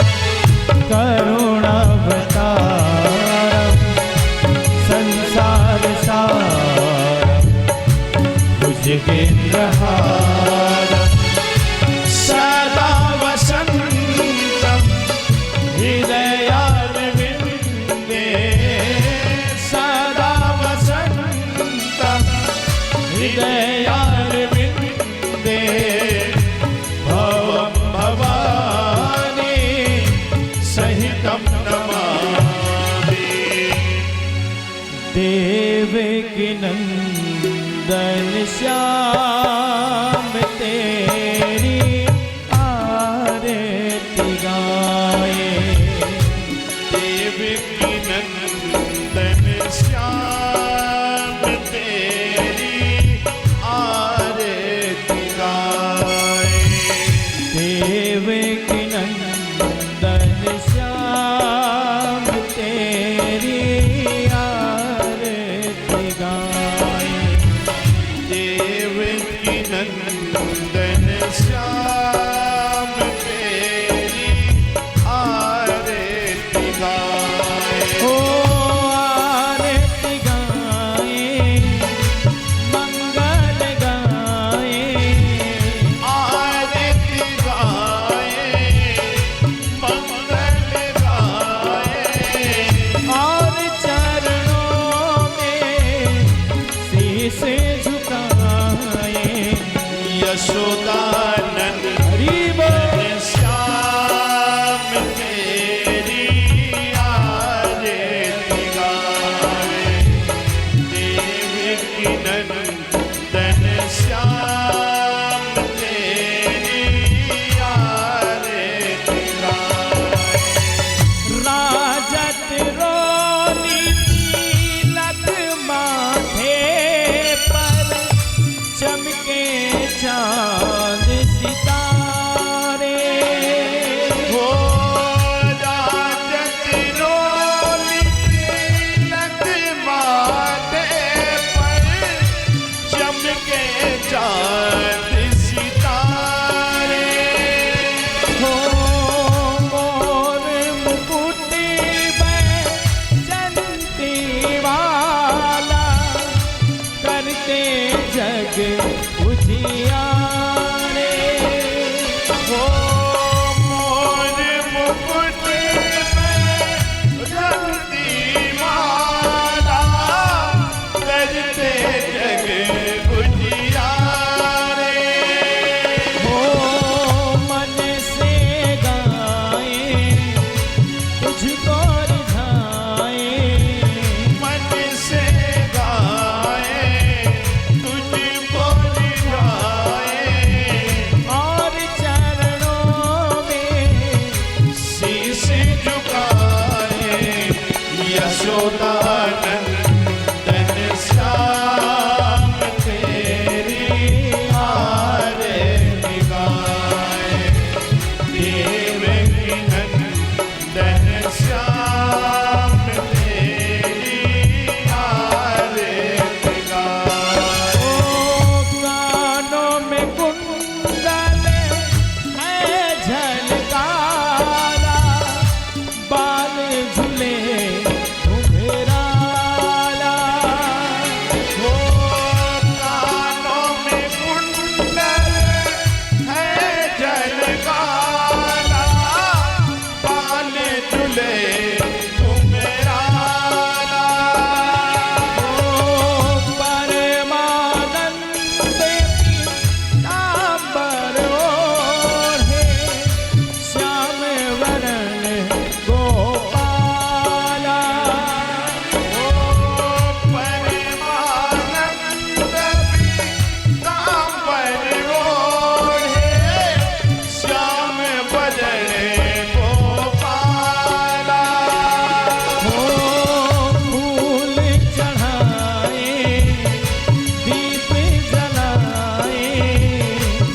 करुणावतारम संसार सारम भुजगेन्द्रहारम सदा वसन्तं हृदयारविन्दे सदा वसन्तं हृदयारविन्दे भवं भवानी सहितं नमामि। देवकी नंदन श्याम तेरी आरती गाए। देवकी नंदन श्याम तेरी आरती गाए। देवकी नंदन श्याम तेरी आरती गाए। देवकी यशोदानंद हरि बोल श्याम तेरी आरती गावे देवकी नंदन श्याम तेरी आरती गावे राजत रोनी तिलक माथे पर चमके चांद सितारे हो राजत रोनी तिलक माथे पर चमके चांद सितारे हो मोर मुकुट बैजंती वाला करते जग उजियारे हो मोर मुकुट में रंगती माला करते जग उजियारे हो मन से गाए तुझको रिझाए मन से गाए तुझको रिझाए और चरणों में शीश झुकाए यशोदानंदन श्याम तेरी आरती गाए देवकी नंदन श्याम तेरी आरती गाए ओ कानों में कुंडल है झलकारा बाल झूले घुंघराला हो कानों में कुंडल है झलकारा बाल झूले घुंघराला ओ परमानंद पीतांबर ओढ़े श्याम वरण गोपाला ओ परमानंद पीतांबर ओढ़े श्याम बदन गोपाला हो फूल चढ़ाए दीप जलाए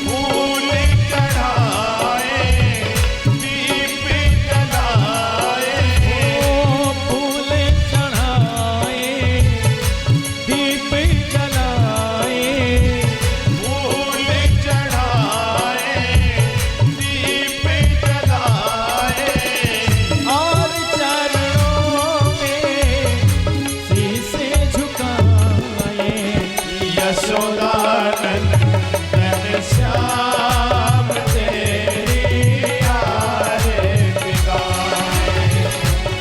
फूल चढ़ाए दीप जलाए ओ फूल चढ़ाए दीप जलाए फूल चढ़ाए दीप जलाए और चरणों में शीश झुकाए यशोदानंदन श्याम तेरी आरती गाए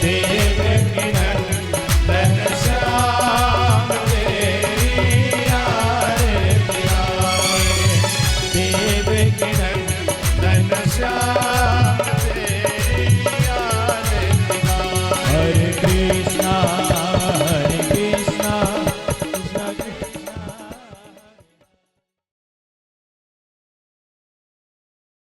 देवकी